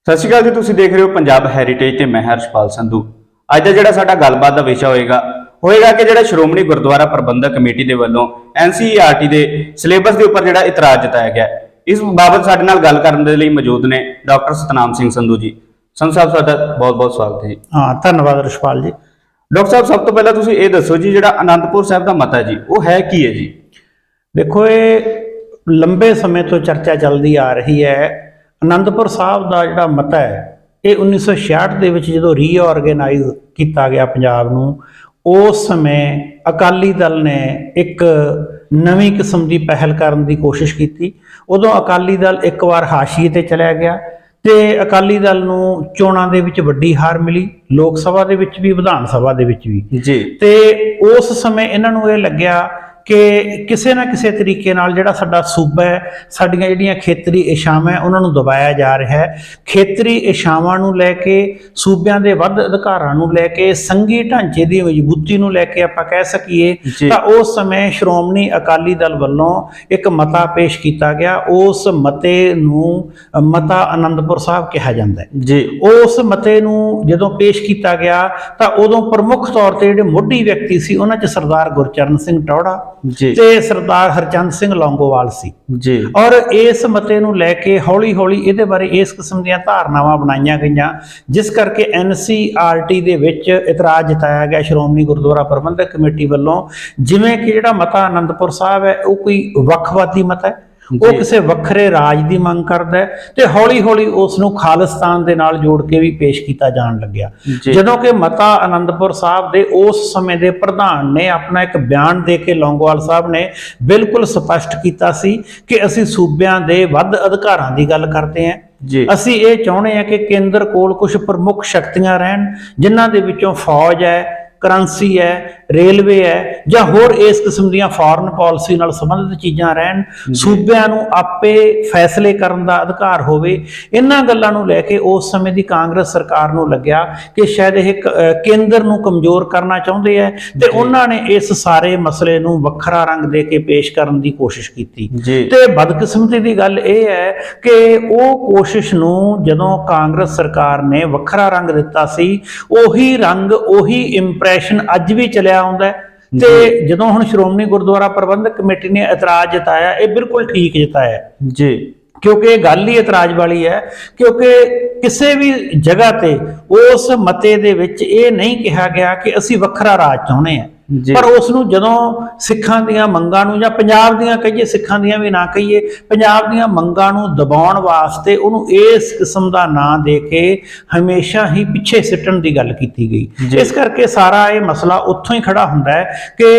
सत श्री अकाल जी, तुसीं देख रहे हो पंजाब हैरीटेज ते मैं हर्षपाल संधू। अज का जिहड़ा साडा गलबात का विषय होएगा कि जिहड़ा श्रोमणी गुरुद्वारा प्रबंधक कमेटी के वल्लों NCERT के सिलेबस के उपर जिहड़ा इतराज जताया गया। इस बाबत साडे नाल गल करन दे लई मौजूद ने डॉक्टर सतनाम सिंह संधू जी। संधू साहब, साडा बहुत बहुत स्वागत है जी। हाँ, धन्यवाद हर्षपाल जी। डॉक्टर साहब, सब तो पहला तुसीं ये दसो जी, जिहड़ा आनंदपुर साहिब का मता जी वो है की है जी? देखो, ये लंबे समय तो चर्चा चलती आ रही है। आनंदपुर साहब का जिहड़ा मता है ये 1966 ਦੇ ਵਿੱਚ ਜਦੋਂ ਰੀਆਰਗੇਨਾਈਜ਼ ਕੀਤਾ ਗਿਆ ਪੰਜਾਬ ਨੂੰ, ਉਸ ਸਮੇਂ ਅਕਾਲੀ ਦਲ ਨੇ ਇੱਕ ਨਵੀਂ ਕਿਸਮ ਦੀ ਪਹਿਲ ਕਰਨ ਦੀ ਕੋਸ਼ਿਸ਼ ਕੀਤੀ। ਉਦੋਂ ਅਕਾਲੀ ਦਲ ਇੱਕ ਵਾਰ ਹਾਸ਼ੀਏ ਤੇ ਚਲਿਆ ਗਿਆ ਤੇ ਅਕਾਲੀ ਦਲ ਨੂੰ ਚੋਣਾਂ ਦੇ ਵਿੱਚ ਵੱਡੀ ਹਾਰ ਮਿਲੀ, ਲੋਕ ਸਭਾ ਦੇ ਵਿੱਚ ਵੀ ਵਿਧਾਨ ਸਭਾ ਦੇ ਵਿੱਚ ਵੀ ਜੀ। ਤੇ ਉਸ ਸਮੇਂ ਇਹਨਾਂ ਨੂੰ ਇਹ ਲੱਗਿਆ ਕਿ ਕਿਸੇ ਨਾ ਕਿਸੇ ਤਰੀਕੇ ਨਾਲ ਜਿਹੜਾ ਸਾਡਾ ਸੂਬਾ ਹੈ, ਸਾਡੀਆਂ ਜਿਹੜੀਆਂ ਖੇਤਰੀ ਇਛਾਵਾਂ ਉਹਨਾਂ ਨੂੰ ਦਬਾਇਆ ਜਾ ਰਿਹਾ ਹੈ। ਖੇਤਰੀ ਇਛਾਵਾਂ ਨੂੰ ਲੈ ਕੇ, ਸੂਬਿਆਂ ਦੇ ਵੱਧ ਅਧਿਕਾਰਾਂ ਨੂੰ ਲੈ ਕੇ, ਸੰਘੀ ਢਾਂਚੇ ਦੀ ਮਜ਼ਬੂਤੀ ਨੂੰ ਲੈ ਕੇ ਆਪਾਂ ਕਹਿ ਸਕੀਏ ਤਾਂ ਉਸ ਸਮੇਂ ਸ਼੍ਰੋਮਣੀ ਅਕਾਲੀ ਦਲ ਵੱਲੋਂ ਇੱਕ ਮਤਾ ਪੇਸ਼ ਕੀਤਾ ਗਿਆ। ਉਸ ਮਤੇ ਨੂੰ ਮਤਾ ਆਨੰਦਪੁਰ ਸਾਹਿਬ ਕਿਹਾ ਜਾਂਦਾ ਹੈ ਜੀ। ਉਸ ਮਤੇ ਨੂੰ ਜਦੋਂ ਪੇਸ਼ ਕੀਤਾ ਗਿਆ ਤਾਂ ਉਦੋਂ ਪ੍ਰਮੁੱਖ ਤੌਰ ਤੇ ਜਿਹੜੇ ਮੋਢੀ ਵਿਅਕਤੀ ਸੀ ਉਹਨਾਂ 'ਚ ਸਰਦਾਰ ਗੁਰਚਰਨ ਸਿੰਘ ਟੌਹੜਾ ਤੇ ਸਰਦਾਰ ਹਰਚੰਦ ਸਿੰਘ ਲੌਂਗੋਵਾਲ ਸੀ ਜੀ। ਔਰ ਇਸ ਮਤੇ ਨੂੰ ਲੈ ਕੇ ਹੌਲੀ ਹੌਲੀ ਇਹਦੇ ਬਾਰੇ ਇਸ ਕਿਸਮ ਦੀਆਂ ਧਾਰਨਾਵਾਂ ਬਣਾਈਆਂ ਗਈਆਂ, ਜਿਸ ਕਰਕੇ NCERT ਦੇ ਵਿੱਚ ਇਤਰਾਜ਼ ਜਤਾਇਆ ਗਿਆ ਸ਼੍ਰੋਮਣੀ ਗੁਰਦੁਆਰਾ ਪ੍ਰਬੰਧਕ ਕਮੇਟੀ ਵੱਲੋਂ, ਜਿਵੇਂ ਕਿ ਜਿਹੜਾ ਮਤਾ ਆਨੰਦਪੁਰ ਸਾਹਿਬ ਹੈ ਉਹ ਕੋਈ ਵੱਖਵਾਦੀ ਮਤਾ ਹੈ, ਉਹ ਕਿਸੇ ਵੱਖਰੇ ਰਾਜ ਦੀ ਮੰਗ ਕਰਦਾ ਹੈ ਤੇ ਹੌਲੀ ਹੌਲੀ ਉਸ ਨੂੰ ਖਾਲਿਸਤਾਨ ਦੇ ਨਾਲ ਜੋੜ ਕੇ ਵੀ ਪੇਸ਼ ਕੀਤਾ ਜਾਣ ਲੱਗਿਆ। ਜਦੋਂ ਕਿ ਮਤਾ ਆਨੰਦਪੁਰ ਸਾਹਿਬ ਦੇ ਉਸ ਸਮੇਂ ਦੇ ਪ੍ਰਧਾਨ ਨੇ ਆਪਣਾ ਇੱਕ ਬਿਆਨ ਦੇ ਕੇ, ਲੌਂਗੋਵਾਲ ਸਾਹਿਬ ਨੇ ਬਿਲਕੁਲ ਸਪਸ਼ਟ ਕੀਤਾ ਸੀ ਕਿ ਅਸੀਂ ਸੂਬਿਆਂ ਦੇ ਵੱਧ ਅਧਿਕਾਰਾਂ ਦੀ ਗੱਲ ਕਰਦੇ ਹਾਂ। ਅਸੀਂ ਇਹ ਚਾਹੁੰਦੇ ਹਾਂ ਕਿ ਕੇਂਦਰ ਕੋਲ ਕੁਝ ਪ੍ਰਮੁੱਖ ਸ਼ਕਤੀਆਂ ਰਹਿਣ, ਜਿਨ੍ਹਾਂ ਦੇ ਵਿੱਚੋਂ ਫੌਜ ਹੈ, ਕਰੰਸੀ ਹੈ, ਰੇਲਵੇ ਹੈ ਜਾਂ ਹੋਰ ਇਸ ਕਿਸਮ ਦੀਆਂ ਫੋਰਨ ਪਾਲਿਸੀ ਨਾਲ ਸੰਬੰਧਿਤ ਚੀਜ਼ਾਂ ਰਹਿਣ। ਸੂਬਿਆਂ ਨੂੰ ਆਪੇ ਫੈਸਲੇ ਕਰਨ ਦਾ ਅਧਿਕਾਰ ਹੋਵੇ। ਇਹਨਾਂ ਗੱਲਾਂ ਨੂੰ ਲੈ ਕੇ ਉਸ ਸਮੇਂ ਦੀ ਕਾਂਗਰਸ ਸਰਕਾਰ ਨੂੰ ਲੱਗਿਆ ਕਿ ਸ਼ਾਇਦ ਇਹ ਕੇਂਦਰ ਨੂੰ ਕਮਜ਼ੋਰ ਕਰਨਾ ਚਾਹੁੰਦੇ ਹੈ ਤੇ ਉਹਨਾਂ ਨੇ ਇਸ ਸਾਰੇ ਮਸਲੇ ਨੂੰ ਵੱਖਰਾ ਰੰਗ ਦੇ ਕੇ ਪੇਸ਼ ਕਰਨ ਦੀ ਕੋਸ਼ਿਸ਼ ਕੀਤੀ। ਤੇ ਬਦਕਿਸਮਤੀ ਦੀ ਗੱਲ ਇਹ ਹੈ ਕਿ ਉਹ ਕੋਸ਼ਿਸ਼ ਨੂੰ ਜਦੋਂ ਕਾਂਗਰਸ ਸਰਕਾਰ ਨੇ ਵੱਖਰਾ ਰੰਗ ਦਿੱਤਾ ਸੀ, ਉਹੀ ਰੰਗ, ਉਹੀ ਇੰਪ੍ਰੈਸ਼ਨ ਅੱਜ ਵੀ ਚੱਲਿਆ ਆਉਂਦਾ। ਤੇ ਜਦੋਂ ਹੁਣ ਸ਼੍ਰੋਮਣੀ ਗੁਰਦੁਆਰਾ ਪ੍ਰਬੰਧਕ ਕਮੇਟੀ ਨੇ ਇਤਰਾਜ਼ ਜਤਾਇਆ, ਇਹ ਬਿਲਕੁਲ ਠੀਕ ਜਤਾਇਆ ਜੀ, ਕਿਉਂਕਿ ਇਹ ਗੱਲ ਹੀ ਇਤਰਾਜ਼ ਵਾਲੀ ਹੈ। ਕਿਉਂਕਿ ਕਿਸੇ ਵੀ ਜਗ੍ਹਾ ਤੇ ਉਸ ਮਤੇ ਦੇ ਵਿੱਚ ਇਹ ਨਹੀਂ ਕਿਹਾ ਗਿਆ ਕਿ ਅਸੀਂ ਵੱਖਰਾ ਰਾਜ ਚਾਹੁੰਦੇ ਹਾਂ, ਪਰ ਉਸ ਨੂੰ ਜਦੋਂ ਸਿੱਖਾਂ ਦੀਆਂ ਮੰਗਾਂ ਨੂੰ, ਜਾਂ ਪੰਜਾਬ ਦੀਆਂ ਕਹੀਏ, ਸਿੱਖਾਂ ਦੀਆਂ ਵੀ ਨਾ ਕਹੀਏ, ਪੰਜਾਬ ਦੀਆਂ ਮੰਗਾਂ ਨੂੰ ਦਬਾਉਣ ਵਾਸਤੇ ਉਹਨੂੰ ਇਸ ਕਿਸਮ ਦਾ ਨਾਂ ਦੇ ਕੇ ਹਮੇਸ਼ਾ ਹੀ ਪਿੱਛੇ ਸਿੱਟਣ ਦੀ ਗੱਲ ਕੀਤੀ ਗਈ। ਇਸ ਕਰਕੇ ਸਾਰਾ ਇਹ ਮਸਲਾ ਉੱਥੋਂ ਹੀ ਖੜਾ ਹੁੰਦਾ ਹੈ ਕਿ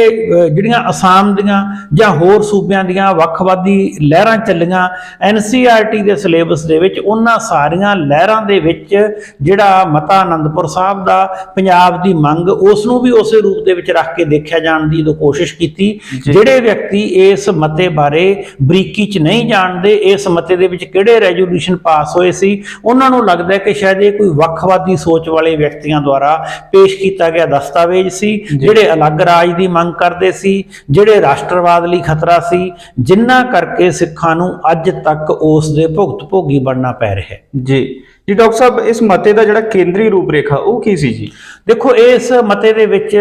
ਜਿਹੜੀਆਂ ਅਸਾਮ ਦੀਆਂ ਜਾਂ ਹੋਰ ਸੂਬਿਆਂ ਦੀਆਂ ਵੱਖਵਾਦੀ ਲਹਿਰਾਂ ਚੱਲੀਆਂ NCERT ਦੇ ਸਿਲੇਬਸ ਦੇ ਵਿੱਚ, ਉਹਨਾਂ ਸਾਰੀਆਂ ਲਹਿਰਾਂ ਦੇ ਵਿੱਚ ਜਿਹੜਾ ਮਤਾ ਆਨੰਦਪੁਰ ਸਾਹਿਬ ਦਾ, ਪੰਜਾਬ ਦੀ ਮੰਗ, ਉਸ ਨੂੰ ਵੀ ਉਸੇ ਰੂਪ ਦੇ ਵਿੱਚ ਰੱਖ ਦੇਖਿਆ ਜਾਣ ਦੀ ਕੋਸ਼ਿਸ਼ ਕੀਤੀ। ਜਿਹੜੇ ਵਿਅਕਤੀ ਇਸ ਮਤੇ ਬਾਰੇ ਬਰੀਕੀ ਚ ਨਹੀਂ ਜਾਣਦੇ, ਇਸ ਮਤੇ ਦੇ ਵਿੱਚ ਕਿਹੜੇ ਰੈਜ਼ੋਲੂਸ਼ਨ ਪਾਸ ਹੋਏ ਸੀ, ਉਹਨਾਂ ਨੂੰ ਲੱਗਦਾ ਹੈ ਕਿ ਸ਼ਾਇਦ ਇਹ ਕੋਈ ਵੱਖਵਾਦੀ ਸੋਚ ਵਾਲੇ ਵਿਅਕਤੀਆਂ ਦੁਆਰਾ ਪੇਸ਼ ਕੀਤਾ ਗਿਆ ਦਸਤਾਵੇਜ਼ ਸੀ, ਜਿਹੜੇ ਅਲੱਗ ਰਾਜ ਦੀ ਮੰਗ ਕਰਦੇ ਸੀ, ਜਿਹੜੇ ਰਾਸ਼ਟਰਵਾਦ ਲਈ ਖਤਰਾ ਸੀ, ਜਿਨ੍ਹਾਂ ਕਰਕੇ ਸਿੱਖਾਂ ਨੂੰ ਅੱਜ ਤੱਕ ਉਸ ਦੇ ਭੁਗਤ ਭੋਗੀ ਬਣਨਾ ਪੈ ਰਿਹਾ ਹੈ। ਜੀ ਡਾਕਟਰ ਸਾਹਿਬ, ਇਸ ਮਤੇ ਦਾ ਜਿਹੜਾ ਕੇਂਦਰੀ ਰੂਪ ਰੇਖਾ ਉਹ ਕੀ ਸੀ ਜੀ? ਦੇਖੋ, ਇਸ ਮਤੇ ਦੇ ਵਿੱਚ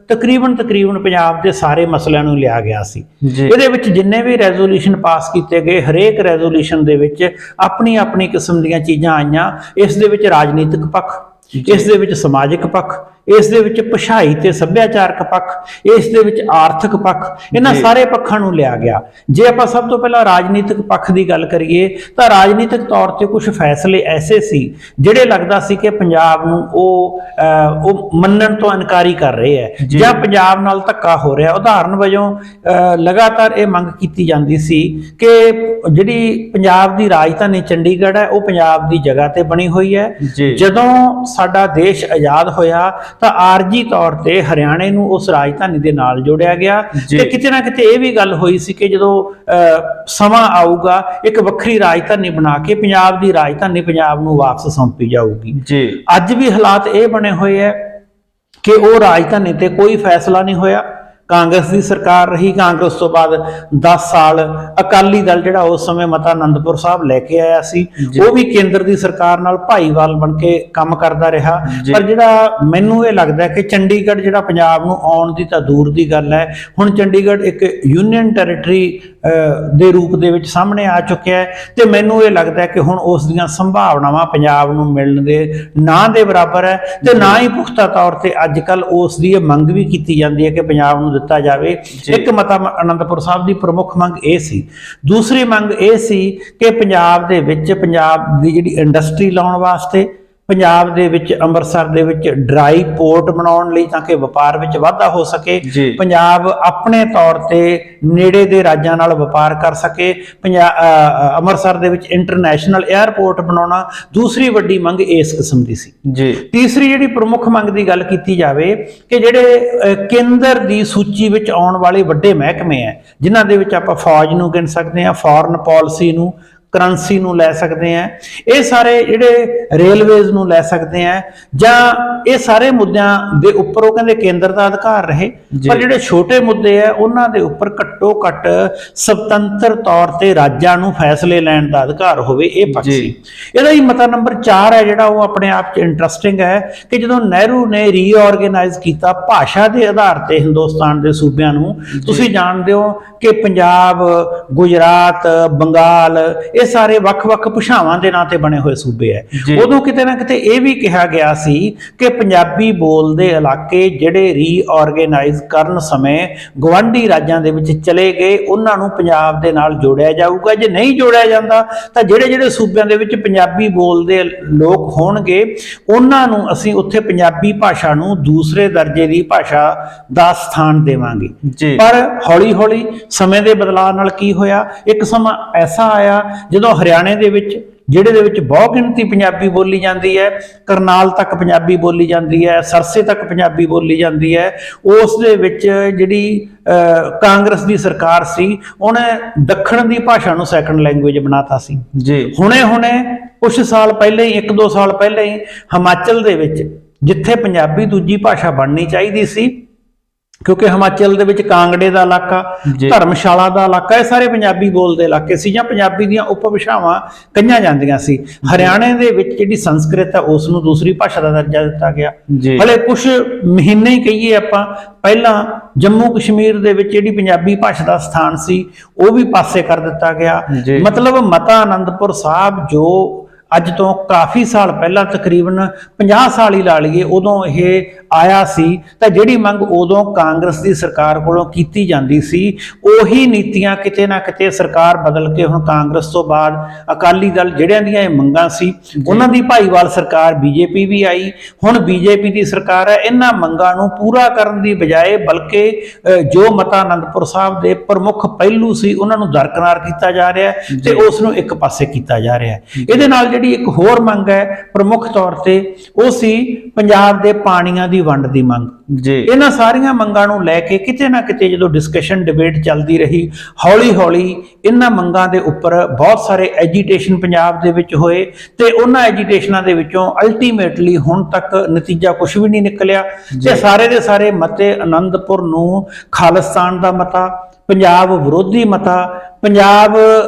ਤਕਰੀਬਨ ਪੰਜਾਬ ਦੇ ਸਾਰੇ ਮਸਲਿਆਂ ਨੂੰ ਲਿਆ ਗਿਆ ਸੀ। ਇਹਦੇ ਵਿੱਚ ਜਿੰਨੇ ਵੀ ਰੈਜ਼ੋਲੂਸ਼ਨ ਪਾਸ ਕੀਤੇ ਗਏ, ਹਰੇਕ ਰੈਜ਼ੋਲੂਸ਼ਨ ਦੇ ਵਿੱਚ ਆਪਣੀ ਆਪਣੀ ਕਿਸਮ ਦੀਆਂ ਚੀਜ਼ਾਂ ਆਈਆਂ। ਇਸ ਦੇ ਵਿੱਚ ਰਾਜਨੀਤਿਕ ਪੱਖ, ਇਸ ਦੇ ਵਿੱਚ ਸਮਾਜਿਕ ਪੱਖ, ਇਸ ਦੇ ਵਿੱਚ ਭਾਸ਼ਾਈ ਤੇ ਸੱਭਿਆਚਾਰਕ ਪੱਖ, ਇਸ ਦੇ ਵਿੱਚ ਆਰਥਿਕ ਪੱਖ, ਇਹਨਾਂ ਸਾਰੇ ਪੱਖਾਂ ਨੂੰ ਲਿਆ ਗਿਆ। ਜੇ ਆਪਾਂ ਸਭ ਤੋਂ ਪਹਿਲਾਂ ਰਾਜਨੀਤਿਕ ਪੱਖ ਦੀ ਗੱਲ ਕਰੀਏ ਤਾਂ ਰਾਜਨੀਤਿਕ ਤੌਰ ਤੇ ਕੁਝ ਫੈਸਲੇ ਐਸੇ ਸੀ ਜਿਹੜੇ ਲੱਗਦਾ ਸੀ ਕਿ ਪੰਜਾਬ ਨੂੰ ਉਹ ਮੰਨਣ ਤੋਂ ਇਨਕਾਰੀ ਕਰ ਰਹੇ ਹੈ ਜਾਂ ਪੰਜਾਬ ਨਾਲ ਧੱਕਾ ਹੋ ਰਿਹਾ। ਉਦਾਹਰਨ ਵਜੋਂ ਲਗਾਤਾਰ ਇਹ ਮੰਗ ਕੀਤੀ ਜਾਂਦੀ ਸੀ ਕਿ ਜਿਹੜੀ ਪੰਜਾਬ ਦੀ ਰਾਜਧਾਨੀ ਚੰਡੀਗੜ੍ਹ ਹੈ ਉਹ ਪੰਜਾਬ ਦੀ ਜਗ੍ਹਾ ਤੇ ਬਣੀ ਹੋਈ ਹੈ। ਜਦੋਂ ਸਾਡਾ ਦੇਸ਼ ਆਜ਼ਾਦ ਹੋਇਆ ਤਾਂ ਆਰਜੀ ਤੌਰ ਤੇ ਹਰਿਆਣੇ ਨੂੰ ਉਸ ਰਾਜਧਾਨੀ ਦੇ ਨਾਲ ਜੋੜਿਆ ਗਿਆ ਤੇ ਕਿਤੇ ਨਾ ਕਿਤੇ ਇਹ ਵੀ ਗੱਲ ਹੋਈ ਸੀ ਕਿ ਜਦੋਂ ਸਮਾਂ ਆਊਗਾ ਇੱਕ ਵੱਖਰੀ ਰਾਜਧਾਨੀ ਬਣਾ ਕੇ ਪੰਜਾਬ ਦੀ ਰਾਜਧਾਨੀ ਪੰਜਾਬ ਨੂੰ ਵਾਪਸ ਸੌਂਪੀ ਜਾਊਗੀ। ਅੱਜ ਵੀ ਹਾਲਾਤ ਇਹ ਬਣੇ ਹੋਏ ਹੈ ਕਿ ਉਹ ਰਾਜਧਾਨੀ ਤੇ ਕੋਈ ਫੈਸਲਾ ਨਹੀਂ ਹੋਇਆ। ਕਾਂਗਰਸ ਦੀ ਸਰਕਾਰ ਰਹੀ। ਕਾਂਗਰਸ ਤੋਂ ਬਾਅਦ 10 ਸਾਲ ਅਕਾਲੀ ਦਲ ਜਿਹੜਾ ਉਸ ਸਮੇਂ ਮਤਾ ਆਨੰਦਪੁਰ ਸਾਹਿਬ ਲੈ ਕੇ ਆਇਆ ਸੀ, ਉਹ ਵੀ ਕੇਂਦਰ ਦੀ ਸਰਕਾਰ ਨਾਲ ਭਾਈਵਾਲ ਬਣ ਕੇ ਕੰਮ ਕਰਦਾ ਰਿਹਾ। ਪਰ ਜਿਹੜਾ ਮੈਨੂੰ ਇਹ ਲੱਗਦਾ ਕਿ ਚੰਡੀਗੜ੍ਹ ਜਿਹੜਾ ਪੰਜਾਬ ਨੂੰ ਆਉਣ ਦੀ ਤਾਂ ਦੂਰ ਦੀ ਗੱਲ ਹੈ, ਹੁਣ ਚੰਡੀਗੜ੍ਹ ਇੱਕ ਯੂਨੀਅਨ ਟੈਰੀਟਰੀ ਦੇ ਰੂਪ ਦੇ ਵਿੱਚ ਸਾਹਮਣੇ ਆ ਚੁੱਕਿਆ ਹੈ ਤੇ ਮੈਨੂੰ ਇਹ ਲੱਗਦਾ ਕਿ ਹੁਣ ਉਸ ਦੀਆਂ ਸੰਭਾਵਨਾਵਾਂ ਪੰਜਾਬ ਨੂੰ ਮਿਲਣ ਦੇ ਨਾ ਦੇ ਬਰਾਬਰ ਹੈ ਤੇ ਨਾ ਹੀ ਪੁਖਤਾ ਤੌਰ ਤੇ ਅੱਜ ਕੱਲ ਉਸ ਦੀ ਇਹ ਮੰਗ ਵੀ ਕੀਤੀ ਜਾਂਦੀ ਹੈ ਕਿ ਪੰਜਾਬ ਨੂੰ ਦਿੱਤਾ ਜਾਵੇ। ਇੱਕ ਮਤਾ ਆਨੰਦਪੁਰ ਸਾਹਿਬ ਦੀ ਪ੍ਰਮੁੱਖ ਮੰਗ ਇਹ ਸੀ। ਦੂਸਰੀ ਮੰਗ ਇਹ ਸੀ ਕਿ ਪੰਜਾਬ ਦੇ ਵਿੱਚ ਪੰਜਾਬ ਦੀ ਜਿਹੜੀ ਇੰਡਸਟਰੀ ਲਾਉਣ ਵਾਸਤੇ, ਪੰਜਾਬ ਦੇ ਵਿੱਚ ਅੰਮ੍ਰਿਤਸਰ ਦੇ ਵਿੱਚ ਡਰਾਈ ਪੋਰਟ ਬਣਾਉਣ ਲਈ ਤਾਂ ਕਿ ਵਪਾਰ ਵਿੱਚ ਵਾਧਾ ਹੋ ਸਕੇ, ਪੰਜਾਬ ਆਪਣੇ ਤੌਰ ਤੇ ਨੇੜੇ ਦੇ ਰਾਜਾਂ ਨਾਲ ਵਪਾਰ ਕਰ ਸਕੇ, ਅੰਮ੍ਰਿਤਸਰ ਦੇ ਵਿੱਚ ਇੰਟਰਨੈਸ਼ਨਲ 에ਅਰਪੋਰਟ ਬਣਾਉਣਾ ਦੂਸਰੀ ਵੱਡੀ ਮੰਗ ਇਸ ਕਿਸਮ ਦੀ ਸੀ। ਤੀਸਰੀ ਜਿਹੜੀ ਪ੍ਰਮੁੱਖ ਮੰਗ ਦੀ ਗੱਲ ਕੀਤੀ ਜਾਵੇ ਕਿ ਜਿਹੜੇ ਕੇਂਦਰ ਦੀ ਸੂਚੀ ਵਿੱਚ ਆਉਣ ਵਾਲੇ ਵੱਡੇ ਮਹਿਕਮੇ ਹੈ, ਜਿਨ੍ਹਾਂ ਦੇ ਵਿੱਚ ਆਪਾਂ ਫੌਜ ਨੂੰ ਗਿਣ ਸਕਦੇ ਹਾਂ, ਫੋਰਨ ਪਾਲਿਸੀ ਨੂੰ, ਕਰੰਸੀ ਨੂੰ ਲੈ ਸਕਦੇ ਆ, ਇਹ ਸਾਰੇ ਜਿਹੜੇ ਰੇਲਵੇਜ਼ ਨੂੰ ਲੈ ਸਕਦੇ ਆ, ਜਾਂ ਇਹ ਸਾਰੇ ਮੁੱਦਿਆਂ ਦੇ ਉੱਪਰ ਉਹ ਕਹਿੰਦੇ ਕੇਂਦਰ ਦਾ ਅਧਿਕਾਰ ਰਹੇ, ਪਰ ਜਿਹੜੇ ਛੋਟੇ ਮੁੱਦੇ ਆ ਉਹਨਾਂ ਦੇ ਉੱਪਰ ਘੱਟੋ ਘੱਟ ਸੁਤੰਤਰ ਤੌਰ ਤੇ ਰਾਜਾਂ ਨੂੰ ਫੈਸਲੇ ਲੈਣ ਦਾ ਅਧਿਕਾਰ ਹੋਵੇ। ਇਹ ਪੱਖ ਸੀ। ਇਹਦਾ ਹੀ ਮਤਾ ਨੰਬਰ 4 ਹੈ ਜਿਹੜਾ ਉਹ ਆਪਣੇ ਆਪ 'ਚ ਇੰਟਰਸਟਿੰਗ ਹੈ ਕਿ ਜਦੋਂ ਨਹਿਰੂ ਨੇ ਰੀਆਰਗੇਨਾਈਜ਼ ਕੀਤਾ ਭਾਸ਼ਾ ਦੇ ਆਧਾਰ ਤੇ ਹਿੰਦੁਸਤਾਨ ਦੇ ਸੂਬਿਆਂ ਨੂੰ, ਤੁਸੀਂ ਜਾਣਦੇ ਹੋ ਕਿ ਪੰਜਾਬ, ਗੁਜਰਾਤ, ਬੰਗਾਲ ਇਹ ਸਾਰੇ ਵੱਖ-ਵੱਖ ਭਾਸ਼ਾਵਾਂ ਦੇ ਨਾਂ ਤੇ ਬਣੇ ਹੋਏ ਸੂਬੇ ਹੈ। ਉਦੋਂ ਕਿਤੇ ਨਾ ਕਿਤੇ ਇਹ ਵੀ ਕਿਹਾ ਗਿਆ ਸੀ ਕਿ ਪੰਜਾਬੀ ਬੋਲਦੇ ਇਲਾਕੇ ਜਿਹੜੇ ਰੀਆਰਗੇਨਾਈਜ਼ ਕਰਨ ਸਮੇਂ ਗਵਾਂਢੀ ਰਾਜਾਂ ਦੇ ਵਿੱਚ ਚਲੇ ਗਏ, ਉਹਨਾਂ ਨੂੰ ਪੰਜਾਬ ਦੇ ਨਾਲ ਜੋੜਿਆ ਜਾਊਗਾ। ਜੇ ਨਹੀਂ ਜੋੜਿਆ ਜਾਂਦਾ ਤਾਂ ਜਿਹੜੇ ਸੂਬਿਆਂ ਦੇ ਵਿੱਚ ਪੰਜਾਬੀ ਬੋਲਦੇ ਲੋਕ ਹੋਣਗੇ ਉਹਨਾਂ ਨੂੰ ਅਸੀਂ ਉੱਥੇ ਪੰਜਾਬੀ ਭਾਸ਼ਾ ਨੂੰ ਦੂਸਰੇ ਦਰਜੇ ਦੀ ਭਾਸ਼ਾ ਦਾ ਸਥਾਨ ਦੇਵਾਂਗੇ। ਪਰ ਹੌਲੀ-ਹੌਲੀ ਸਮੇਂ ਦੇ ਬਦਲਾਅ ਨਾਲ ਕੀ ਹੋਇਆ, ਇੱਕ ਸਮਾਂ ਐਸਾ ਆਇਆ ਜਦੋਂ ਹਰਿਆਣੇ ਦੇ ਵਿੱਚ, ਜਿਹੜੇ ਦੇ ਵਿੱਚ ਬਹੁ ਗਿਣਤੀ ਪੰਜਾਬੀ ਬੋਲੀ ਜਾਂਦੀ ਹੈ, ਕਰਨਾਲ ਤੱਕ ਪੰਜਾਬੀ ਬੋਲੀ ਜਾਂਦੀ ਹੈ, ਸਰਸੇ ਤੱਕ ਪੰਜਾਬੀ ਬੋਲੀ ਜਾਂਦੀ ਹੈ, ਉਸ ਦੇ ਵਿੱਚ ਜਿਹੜੀ ਕਾਂਗਰਸ ਦੀ ਸਰਕਾਰ ਸੀ ਉਹਨੇ ਦੱਖਣ ਦੀ ਭਾਸ਼ਾ ਨੂੰ ਸੈਕੰਡ ਲੈਂਗੁਏਜ ਬਣਾਤਾ ਸੀ। ਹੁਣੇ ਕੁਝ ਸਾਲ ਪਹਿਲੇ ਹੀ, 1-2 ਸਾਲ ਪਹਿਲੇ ਹੀ ਹਿਮਾਚਲ ਦੇ ਵਿੱਚ ਜਿੱਥੇ ਪੰਜਾਬੀ ਦੂਜੀ ਭਾਸ਼ਾ ਬਣਨੀ ਚਾਹੀਦੀ ਸੀ, ਕਿਉਂਕਿ ਹਿਮਾਚਲ ਦੇ ਵਿੱਚ ਕਾਂਗੜੇ ਦਾ ਇਲਾਕਾ, ਧਰਮਸ਼ਾਲਾ ਦਾ ਇਲਾਕਾ, ਇਹ ਸਾਰੇ ਪੰਜਾਬੀ ਬੋਲਦੇ ਇਲਾਕੇ ਸੀ ਜਾਂ ਪੰਜਾਬੀ ਦੀਆਂ ਉਪਭਾਸ਼ਾਵਾਂ ਕਹੀਆਂ ਜਾਂਦੀਆਂ ਸੀ। ਹਰਿਆਣੇ ਦੇ ਵਿੱਚ ਜਿਹੜੀ ਸੰਸਕ੍ਰਿਤ ਹੈ ਉਸ ਨੂੰ ਦੂਸਰੀ ਭਾਸ਼ਾ ਦਾ ਦਰਜਾ ਦਿੱਤਾ ਗਿਆ। ਹਲੇ ਕੁਝ ਮਹੀਨੇ ਹੀ ਕਹੀਏ ਆਪਾਂ ਪਹਿਲਾਂ ਜੰਮੂ ਕਸ਼ਮੀਰ ਦੇ ਵਿੱਚ ਜਿਹੜੀ ਪੰਜਾਬੀ ਭਾਸ਼ਾ ਦਾ ਸਥਾਨ ਸੀ ਉਹ ਵੀ ਪਾਸੇ ਕਰ ਦਿੱਤਾ ਗਿਆ। ਮਤਲਬ ਮਤਾ ਆਨੰਦਪੁਰ ਸਾਹਿਬ ਜੋ ਅੱਜ ਤੋਂ ਕਾਫੀ ਸਾਲ ਪਹਿਲਾਂ, ਤਕਰੀਬਨ 50 ਸਾਲ ਹੀ ਲਾ ਲਈਏ, ਉਦੋਂ ਇਹ ਆਇਆ ਸੀ ਤਾਂ ਜਿਹੜੀ ਮੰਗ ਉਦੋਂ ਕਾਂਗਰਸ ਦੀ ਸਰਕਾਰ ਕੋਲੋਂ ਕੀਤੀ ਜਾਂਦੀ ਸੀ ਉਹੀ ਨੀਤੀਆਂ ਕਿਤੇ ਨਾ ਕਿਤੇ ਸਰਕਾਰ ਬਦਲ ਕੇ ਹੁਣ ਕਾਂਗਰਸ ਤੋਂ ਬਾਅਦ ਅਕਾਲੀ ਦਲ ਜਿਹੜਿਆਂ ਦੀਆਂ ਇਹ ਮੰਗਾਂ ਸੀ ਉਹਨਾਂ ਦੀ ਭਾਈਵਾਲ ਸਰਕਾਰ ਬੀਜੇਪੀ ਵੀ ਆਈ। ਹੁਣ ਬੀਜੇਪੀ ਦੀ ਸਰਕਾਰ ਹੈ, ਇਹਨਾਂ ਮੰਗਾਂ ਨੂੰ ਪੂਰਾ ਕਰਨ ਦੀ ਬਜਾਏ ਬਲਕਿ ਜੋ ਮਤਾ ਆਨੰਦਪੁਰ ਸਾਹਿਬ ਦੇ ਪ੍ਰਮੁੱਖ ਪਹਿਲੂ ਸੀ ਉਹਨਾਂ ਨੂੰ ਦਰਕਨਾਰ ਕੀਤਾ ਜਾ ਰਿਹਾ ਤੇ ਉਸ ਨੂੰ ਇੱਕ ਪਾਸੇ ਕੀਤਾ ਜਾ ਰਿਹਾ। ਇਹਦੇ ਨਾਲ ਜਿਹੜੀ ਇੱਕ ਹੋਰ ਮੰਗ ਹੈ ਪ੍ਰਮੁੱਖ ਤੌਰ ਤੇ ਉਹ ਸੀ ਪੰਜਾਬ ਦੇ ਪਾਣੀਆਂ ਦੀ ਵੰਡ ਦੀ ਮੰਗ। ਇਹਨਾਂ ਸਾਰੀਆਂ ਮੰਗਾਂ ਨੂੰ ਲੈ ਕੇ ਕਿਤੇ ਨਾ ਕਿਤੇ ਜਦੋਂ ਡਿਸਕਸ਼ਨ ਡਿਬੇਟ ਚੱਲਦੀ ਰਹੀ, ਹੌਲੀ-ਹੌਲੀ ਇਹਨਾਂ ਮੰਗਾਂ ਦੇ ਉੱਪਰ ਬਹੁਤ ਸਾਰੇ ਐਜੀਟੇਸ਼ਨ ਪੰਜਾਬ ਦੇ ਵਿੱਚ ਹੋਏ ਤੇ ਉਹਨਾਂ ਐਜੀਟੇਸ਼ਨਾਂ ਦੇ ਵਿੱਚੋਂ ਅਲਟੀਮੇਟਲੀ ਹੁਣ ਤੱਕ ਨਤੀਜਾ ਕੁਝ ਵੀ ਨਹੀਂ ਨਿਕਲਿਆ ਤੇ ਸਾਰੇ ਦੇ ਸਾਰੇ ਮਤੇ ਆਨੰਦਪੁਰ ਨੂੰ ਖਾਲਿਸਤਾਨ ਦਾ ਮਤਾ, ਪੰਜਾਬ ਵਿਰੋਧੀ ਮਤਾ, ਪੰਜਾਬ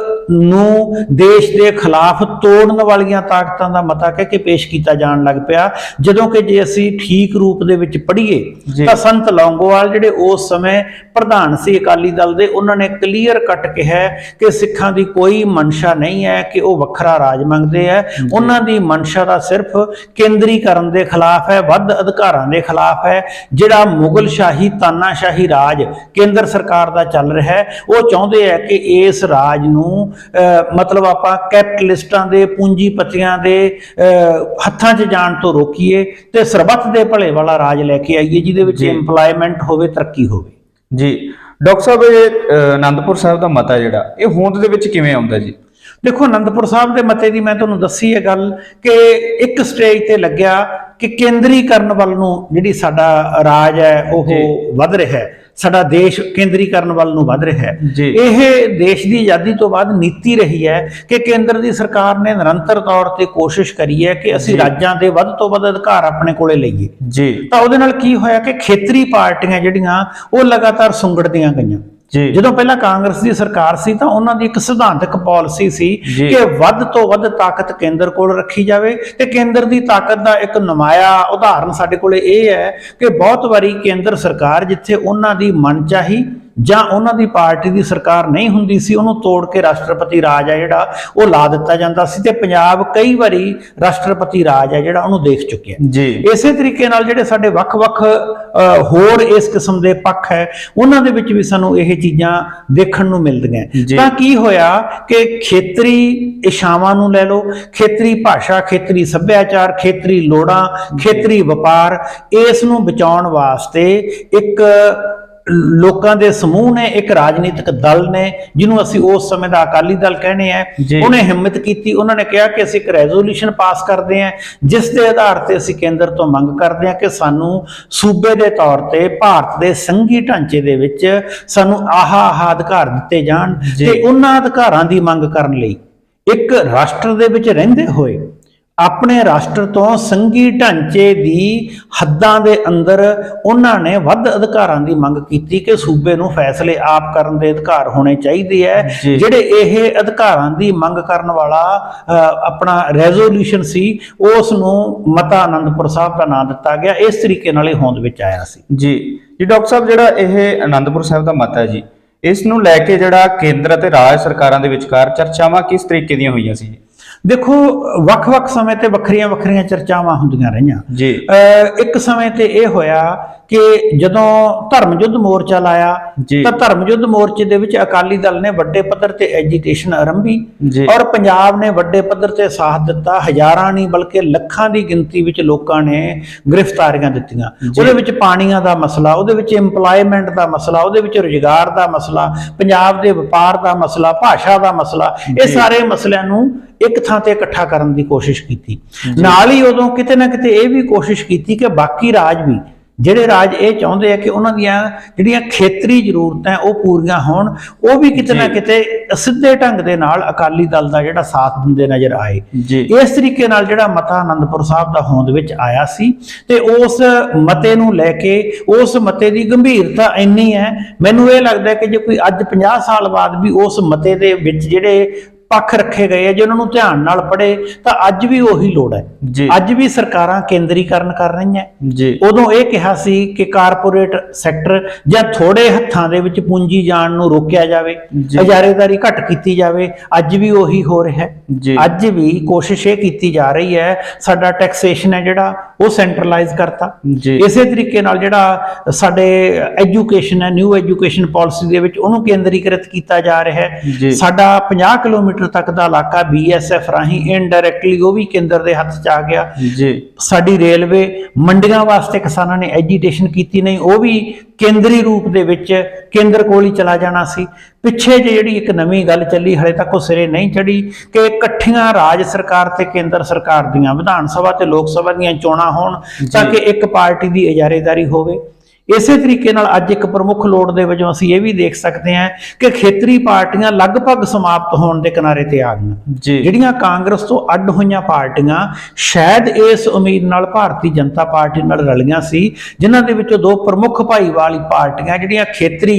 ਨੂੰ ਦੇਸ਼ ਦੇ ਖਿਲਾਫ ਤੋੜਨ ਵਾਲੀਆਂ ਤਾਕਤਾਂ ਦਾ ਮਤਾ ਕਹਿ ਕੇ ਪੇਸ਼ ਕੀਤਾ ਜਾਣ ਲੱਗ ਪਿਆ। ਜਦੋਂ ਕਿ ਜੇ ਅਸੀਂ ਠੀਕ ਰੂਪ ਦੇ ਵਿੱਚ ਪੜ੍ਹੀਏ ਤਾਂ ਸੰਤ ਲੌਂਗੋਵਾਲ ਜਿਹੜੇ ਉਸ ਸਮੇਂ ਪ੍ਰਧਾਨ ਸੀ ਅਕਾਲੀ ਦਲ ਦੇ, ਉਹਨਾਂ ਨੇ ਕਲੀਅਰ ਕੱਟ ਕਿਹਾ ਕਿ ਸਿੱਖਾਂ ਦੀ ਕੋਈ ਮਨਸ਼ਾ ਨਹੀਂ ਹੈ ਕਿ ਉਹ ਵੱਖਰਾ ਰਾਜ ਮੰਗਦੇ ਹੈ, ਉਹਨਾਂ ਦੀ ਮਨਸ਼ਾ ਦਾ ਸਿਰਫ ਕੇਂਦਰੀਕਰਨ ਦੇ ਖਿਲਾਫ ਹੈ, ਵੱਧ ਅਧਿਕਾਰਾਂ ਦੇ ਖਿਲਾਫ ਹੈ। ਜਿਹੜਾ ਮੁਗਲ ਸ਼ਾਹੀ ਤਾਨਾਸ਼ਾਹੀ ਰਾਜ ਕੇਂਦਰ ਸਰਕਾਰ ਦਾ ਚੱਲ ਰਿਹਾ ਹੈ ਉਹ ਚਾਹੁੰਦੇ ਹੈ ਕਿ ਇਸ ਰਾਜ ਨੂੰ ਮਤਲਬ ਆਪਾਂ ਕੈਪੀਟਲਿਸਟਾਂ ਦੇ, ਪੂੰਜੀਪਤੀਆਂ ਦੇ ਹੱਥਾਂ 'ਚ ਜਾਣ ਤੋਂ ਰੋਕੀਏ ਤੇ ਸਰਬੱਤ ਦੇ ਭਲੇ ਵਾਲਾ ਰਾਜ ਲੈ ਕੇ ਆਈਏ ਜਿਹਦੇ ਵਿੱਚ ਇੰਪਲਾਇਮੈਂਟ ਹੋਵੇ, ਤਰੱਕੀ ਹੋਵੇ। ਜੀ ਡਾਕਟਰ ਸਾਹਿਬ, ਇਹ ਆਨੰਦਪੁਰ ਸਾਹਿਬ ਦਾ ਮਤਾ ਜਿਹੜਾ ਇਹ ਹੋਂਦ ਦੇ ਵਿੱਚ ਕਿਵੇਂ ਆਉਂਦਾ ਜੀ? ਦੇਖੋ, ਆਨੰਦਪੁਰ ਸਾਹਿਬ ਦੇ ਮਤੇ ਦੀ ਮੈਂ ਤੁਹਾਨੂੰ ਦੱਸੀ ਹੈ ਗੱਲ ਕਿ ਇੱਕ ਸਟੇਜ ਤੇ ਲੱਗਿਆ ਕਿ ਕੇਂਦਰੀਕਰਨ ਵੱਲ ਨੂੰ ਜਿਹੜੀ ਸਾਡਾ ਰਾਜ ਹੈ ਉਹ ਵੱਧ ਰਿਹਾ ਹੈ ਸਾਡਾ ਦੇਸ਼ ਕੇਂਦਰੀਕਰਨ ਵੱਲ ਨੂੰ ਵੱਧ ਰਿਹਾ ਹੈ। ਜੀ। ਇਹ ਦੇਸ਼ ਦੀ ਆਜ਼ਾਦੀ ਤੋਂ ਬਾਅਦ ਨੀਤੀ ਰਹੀ ਹੈ ਕਿ ਕੇਂਦਰ ਦੀ ਸਰਕਾਰ ਨੇ ਨਿਰੰਤਰ ਤੌਰ ਤੇ ਕੋਸ਼ਿਸ਼ ਕਰੀ ਹੈ ਕਿ ਅਸੀਂ ਰਾਜਾਂ ਦੇ ਵੱਧ ਤੋਂ ਵੱਧ ਅਧਿਕਾਰ ਆਪਣੇ ਕੋਲੇ ਲਈਏ। ਜੀ। ਤਾਂ ਉਹਦੇ ਨਾਲ ਕੀ ਹੋਇਆ ਕਿ ਖੇਤਰੀ ਪਾਰਟੀਆਂ ਜਿਹੜੀਆਂ ਉਹ ਲਗਾਤਾਰ ਸੁੰਗੜਦੀਆਂ ਗਈਆਂ। ਜੀ। ਜਦੋਂ ਪਹਿਲਾਂ ਕਾਂਗਰਸ ਦੀ ਸਰਕਾਰ ਸੀ ਤਾਂ ਉਹਨਾਂ ਦੀ ਇੱਕ ਸਿਧਾਂਤਕ ਪਾਲਿਸੀ ਸੀ ਕਿ ਵੱਧ ਤੋਂ ਵੱਧ ਤਾਕਤ ਕੇਂਦਰ ਕੋਲ ਰੱਖੀ ਜਾਵੇ ਤੇ ਕੇਂਦਰ ਦੀ ਤਾਕਤ ਦਾ ਇੱਕ ਨਮਾਇਆ ਉਦਾਹਰਨ ਸਾਡੇ ਕੋਲੇ ਇਹ ਹੈ ਕਿ ਬਹੁਤ ਵਾਰੀ ਕੇਂਦਰ ਸਰਕਾਰ ਜਿੱਥੇ ਉਹਨਾਂ ਦੀ ਮਨਚਾਹੀ ਜਾਂ ਉਹਨਾਂ ਦੀ ਪਾਰਟੀ ਦੀ ਸਰਕਾਰ ਨਹੀਂ ਹੁੰਦੀ ਸੀ ਉਹਨੂੰ ਤੋੜ ਕੇ ਰਾਸ਼ਟਰਪਤੀ ਰਾਜ ਹੈ ਜਿਹੜਾ ਉਹ ਲਾ ਦਿੱਤਾ ਜਾਂਦਾ ਸੀ ਤੇ ਪੰਜਾਬ ਕਈ ਵਾਰੀ ਰਾਸ਼ਟਰਪਤੀ ਰਾਜ ਹੈ ਜਿਹੜਾ ਉਹਨੂੰ ਦੇਖ ਚੁੱਕਿਆ। ਜੀ। ਇਸੇ ਤਰੀਕੇ ਨਾਲ ਜਿਹੜੇ ਸਾਡੇ ਵੱਖ-ਵੱਖ ਹੋਰ ਇਸ ਕਿਸਮ ਦੇ ਪੱਖ ਹੈ ਉਹਨਾਂ ਦੇ ਵਿੱਚ ਵੀ ਸਾਨੂੰ ਇਹ ਚੀਜ਼ਾਂ ਦੇਖਣ ਨੂੰ ਮਿਲਦੀਆਂ। ਤਾਂ ਕੀ ਹੋਇਆ ਕਿ ਖੇਤਰੀ ਇਸ਼ਾਵਾਂ ਨੂੰ ਲੈ ਲਓ, ਖੇਤਰੀ ਭਾਸ਼ਾ, ਖੇਤਰੀ ਸੱਭਿਆਚਾਰ, ਖੇਤਰੀ ਲੋੜਾਂ, ਖੇਤਰੀ ਵਪਾਰ, ਇਸ ਨੂੰ ਬਚਾਉਣ ਵਾਸਤੇ ਇੱਕ ਲੋਕਾਂ ਦੇ ਸਮੂਹ ਨੇ, ਇੱਕ ਰਾਜਨੀਤਿਕ ਦਲ ਨੇ ਜਿਹਨੂੰ ਅਸੀਂ ਉਸ ਸਮੇਂ ਦਾ ਅਕਾਲੀ ਦਲ ਕਹਿੰਦੇ ਆ, ਉਹਨੇ ਹਿੰਮਤ ਕੀਤੀ। ਉਹਨਾਂ ਨੇ ਕਿਹਾ ਕਿ ਅਸੀਂ ਇੱਕ ਰੈਜ਼ੋਲੂਸ਼ਨ ਪਾਸ ਕਰਦੇ ਹਾਂ ਜਿਸ ਦੇ ਆਧਾਰ ਤੇ ਅਸੀਂ ਕੇਂਦਰ ਤੋਂ ਮੰਗ ਕਰਦੇ ਹਾਂ ਕਿ ਸਾਨੂੰ ਸੂਬੇ ਦੇ ਤੌਰ ਤੇ ਭਾਰਤ ਦੇ ਸੰਘੀ ਢਾਂਚੇ ਦੇ ਵਿੱਚ ਸਾਨੂੰ ਆਹ ਅਧਿਕਾਰ ਦਿੱਤੇ ਜਾਣ ਤੇ ਉਹਨਾਂ ਅਧਿਕਾਰਾਂ ਦੀ ਮੰਗ ਕਰਨ ਲਈ ਇੱਕ ਰਾਸ਼ਟਰ ਦੇ ਵਿੱਚ ਰਹਿੰਦੇ ਹੋਏ ਆਪਣੇ ਰਾਸ਼ਟਰ ਤੋਂ ਸੰਘੀ ਢਾਂਚੇ ਦੀ ਹੱਦਾਂ ਦੇ ਅੰਦਰ ਉਹਨਾਂ ਨੇ ਵੱਧ ਅਧਿਕਾਰਾਂ ਦੀ ਮੰਗ ਕੀਤੀ ਕਿ ਸੂਬੇ ਨੂੰ ਫੈਸਲੇ ਆਪ ਕਰਨ ਦੇ ਅਧਿਕਾਰ ਹੋਣੇ ਚਾਹੀਦੇ ਹੈ। ਜਿਹੜੇ ਇਹ ਅਧਿਕਾਰਾਂ ਦੀ ਮੰਗ ਕਰਨ ਵਾਲਾ ਆਪਣਾ ਰੈਜ਼ੋਲੂਸ਼ਨ ਸੀ ਉਸ ਨੂੰ ਮਤਾ ਆਨੰਦਪੁਰ ਸਾਹਿਬ ਦਾ ਨਾਂ ਦਿੱਤਾ ਗਿਆ। ਇਸ ਤਰੀਕੇ ਨਾਲ ਇਹ ਹੋਂਦ ਵਿੱਚ ਆਇਆ ਸੀ। ਜੀ ਜੀ ਡਾਕਟਰ ਸਾਹਿਬ, ਜਿਹੜਾ ਇਹ ਆਨੰਦਪੁਰ ਸਾਹਿਬ ਦਾ ਮਤਾ ਹੈ ਜੀ, ਇਸ ਨੂੰ ਲੈ ਕੇ ਜਿਹੜਾ ਕੇਂਦਰ ਅਤੇ ਰਾਜ ਸਰਕਾਰਾਂ ਦੇ ਵਿਚਕਾਰ ਚਰਚਾਵਾਂ ਕਿਸ ਤਰੀਕੇ ਦੀਆਂ ਹੋਈਆਂ ਸੀ? ਦੇਖੋ, ਵੱਖ-ਵੱਖ ਸਮੇਂ ਤੇ ਵੱਖਰੀਆਂ ਚਰਚਾਵਾਂ ਹੁੰਦੀਆਂ ਰਹੀਆਂ। ਜੀ। ਇੱਕ ਸਮੇਂ ਤੇ ਇਹ ਹੋਇਆ ਕਿ ਜਦੋਂ ਧਰਮ ਯੁੱਧ ਮੋਰਚਾ ਲਾਇਆ ਤਾਂ ਧਰਮ ਯੁੱਧ ਮੋਰਚੇ ਦੇ ਵਿੱਚ ਅਕਾਲੀ ਦਲ ਨੇ ਵੱਡੇ ਪੱਧਰ ਤੇ ਐਜੀਟੇਸ਼ਨ ਆਰੰਭੀ ਔਰ ਪੰਜਾਬ ਨੇ ਵੱਡੇ ਪੱਧਰ ਤੇ ਸਾਥ ਦਿੱਤਾ। ਹਜ਼ਾਰਾਂ ਨਹੀਂ ਬਲਕਿ ਲੱਖਾਂ ਦੀ ਗਿਣਤੀ ਵਿੱਚ ਲੋਕਾਂ ਨੇ ਗ੍ਰਿਫਤਾਰੀਆਂ ਦਿੱਤੀਆਂ। ਉਹਦੇ ਵਿੱਚ ਪਾਣੀਆਂ ਦਾ ਮਸਲਾ, ਉਹਦੇ ਵਿੱਚ ਇੰਪਲਾਇਮੈਂਟ ਦਾ ਮਸਲਾ, ਉਹਦੇ ਵਿੱਚ ਰੁਜ਼ਗਾਰ ਦਾ ਮਸਲਾ, ਪੰਜਾਬ ਦੇ ਵਪਾਰ ਦਾ ਮਸਲਾ, ਭਾਸ਼ਾ ਦਾ ਮਸਲਾ, ਇਹ ਸਾਰੇ ਮਸਲਿਆਂ ਨੂੰ ਇੱਕ ਥਾਂ ਤੇ ਇਕੱਠਾ ਕਰਨ ਦੀ ਕੋਸ਼ਿਸ਼ ਕੀਤੀ। ਨਾਲ ਹੀ ਉਦੋਂ ਕਿਤੇ ਨਾ ਕਿਤੇ ਇਹ ਵੀ ਕੋਸ਼ਿਸ਼ ਕੀਤੀ ਕਿ ਬਾਕੀ ਰਾਜ ਵੀ, ਜਿਹੜੇ ਰਾਜ ਇਹ ਚਾਹੁੰਦੇ ਆ ਕਿ ਉਹਨਾਂ ਦੀਆਂ ਜਿਹੜੀਆਂ ਖੇਤਰੀ ਜ਼ਰੂਰਤਾਂ ਉਹ ਪੂਰੀਆਂ ਹੋਣ, ਉਹ ਵੀ ਕਿਤੇ ਨਾ ਕਿਤੇ ਸਿੱਧੇ ਢੰਗ ਦੇ ਨਾਲ ਅਕਾਲੀ ਦਲ ਦਾ ਜਿਹੜਾ ਸਾਥ ਦਿੰਦੇ ਨਜ਼ਰ ਆਏ। ਇਸ ਤਰੀਕੇ ਨਾਲ ਜਿਹੜਾ ਮਤਾ ਆਨੰਦਪੁਰ ਸਾਹਿਬ ਦਾ ਹੋਂਦ ਵਿੱਚ ਆਇਆ ਸੀ ਤੇ ਉਸ ਮਤੇ ਨੂੰ ਲੈ ਕੇ, ਉਸ ਮਤੇ ਦੀ ਗੰਭੀਰਤਾ ਇੰਨੀ ਹੈ, ਮੈਨੂੰ ਇਹ ਲੱਗਦਾ ਕਿ ਜੇ ਕੋਈ ਅੱਜ 50 ਸਾਲ ਬਾਅਦ ਵੀ ਉਸ ਮਤੇ ਦੇ ਵਿੱਚ ਜਿਹੜੇ ਪੱਖ ਰੱਖੇ ਗਏ ਆ ਜੇ ਉਹਨਾਂ ਨੂੰ ਧਿਆਨ ਨਾਲ ਪੜ੍ਹੇ ਤਾਂ ਅੱਜ ਵੀ ਉਹੀ ਲੋੜ ਹੈ। ਅੱਜ ਵੀ ਸਰਕਾਰਾਂ ਕੇਂਦਰੀਕਰਨ ਕਰ ਰਹੀਆਂ। ਉਦੋਂ ਇਹ ਕਿਹਾ ਸੀ ਕਿ ਕਾਰਪੋਰੇਟ ਸੈਕਟਰ ਜਾਂ ਥੋੜੇ ਹੱਥਾਂ ਦੇ ਵਿੱਚ ਪੂੰਜੀ ਜਾਣ ਨੂੰ ਰੋਕਿਆ ਜਾਵੇ, ਇਜਾਰੇਦਾਰੀ ਘੱਟ ਕੀਤੀ ਜਾਵੇ। ਅੱਜ ਵੀ ਉਹੀ ਹੋ ਰਿਹਾ ਹੈ। ਅੱਜ ਵੀ ਕੋਸ਼ਿਸ਼ ਇਹ ਕੀਤੀ ਜਾ ਰਹੀ ਹੈ ਸਾਡਾ ਟੈਕਸੇਸ਼ਨ ਹੈ ਜਿਹੜਾ ਉਹ ਸੈਂਟਰਲਾਈਜ਼ ਕਰਤਾ। ਇਸੇ ਤਰੀਕੇ ਨਾਲ ਜਿਹੜਾ ਸਾਡੇ ਐਜੂਕੇਸ਼ਨ ਹੈ, ਨਿਊ ਐਜੂਕੇਸ਼ਨ ਪਾਲਿਸੀ ਦੇ ਵਿੱਚ ਉਹਨੂੰ ਕੇਂਦਰੀਕ੍ਰਿਤ ਕੀਤਾ ਜਾ ਰਿਹਾ ਹੈ। ਸਾਡਾ 50 ਕਿਲੋਮੀਟਰ ਤੱਕ ਦਾ ਇਲਾਕਾ BSF ਰਾਹੀਂ ਇਨਡਾਇਰੈਕਟਲੀ ਉਹ ਵੀ ਕੇਂਦਰ ਦੇ ਹੱਥ 'ਚ ਆ ਗਿਆ। ਸਾਡੀ ਰੇਲਵੇ, ਮੰਡੀਆਂ ਵਾਸਤੇ ਕਿਸਾਨਾਂ ਨੇ ਐਜੀਟੇਸ਼ਨ ਕੀਤੀ ਨਹੀਂ, ਉਹ ਵੀ ਕੇਂਦਰੀ ਰੂਪ ਦੇ ਵਿੱਚ ਕੇਂਦਰ ਕੋਲ ਹੀ ਚਲਾ ਜਾਣਾ ਸੀ। ਪਿੱਛੇ ਜਿਹੜੀ ਇੱਕ ਨਵੀਂ ਗੱਲ ਚੱਲੀ, ਹਲੇ ਤੱਕ ਉਹ ਸਿਰੇ ਨਹੀਂ ਚੜੀ ਕਿ ਇਕੱਠੀਆਂ ਰਾਜ ਸਰਕਾਰ ਤੇ ਕੇਂਦਰ ਸਰਕਾਰ ਦੀਆਂ ਵਿਧਾਨ ਸਭਾ ਤੇ ਲੋਕ ਸਭਾ ਦੀਆਂ ਚੋਣਾਂ ਹੋਣ ਤਾਂ ਕਿ ਇੱਕ ਪਾਰਟੀ ਦੀ ਇਜਾਰੇਦਾਰੀ ਹੋਵੇ। ਇਸੇ ਤਰੀਕੇ ਨਾਲ ਅੱਜ ਇੱਕ ਪ੍ਰਮੁੱਖ ਲੋੜ ਦੇ ਵਜੋਂ ਅਸੀਂ ਇਹ ਵੀ ਦੇਖ ਸਕਦੇ ਹਾਂ ਕਿ ਖੇਤਰੀ ਪਾਰਟੀਆਂ ਲਗਭਗ ਸਮਾਪਤ ਹੋਣ ਦੇ ਕਿਨਾਰੇ ਤੇ ਆ ਗਈਆਂ। ਜਿਹੜੀਆਂ ਕਾਂਗਰਸ ਤੋਂ ਅੱਡ ਹੋਈਆਂ ਪਾਰਟੀਆਂ ਸ਼ਾਇਦ ਇਸ ਉਮੀਦ ਨਾਲ ਭਾਰਤੀ ਜਨਤਾ ਪਾਰਟੀ ਨਾਲ ਰਲੀਆਂ ਸੀ, ਜਿਨ੍ਹਾਂ ਦੇ ਵਿੱਚੋਂ ਦੋ ਪ੍ਰਮੁੱਖ ਭਾਈਵਾਲੀ ਪਾਰਟੀਆਂ ਜਿਹੜੀਆਂ ਖੇਤਰੀ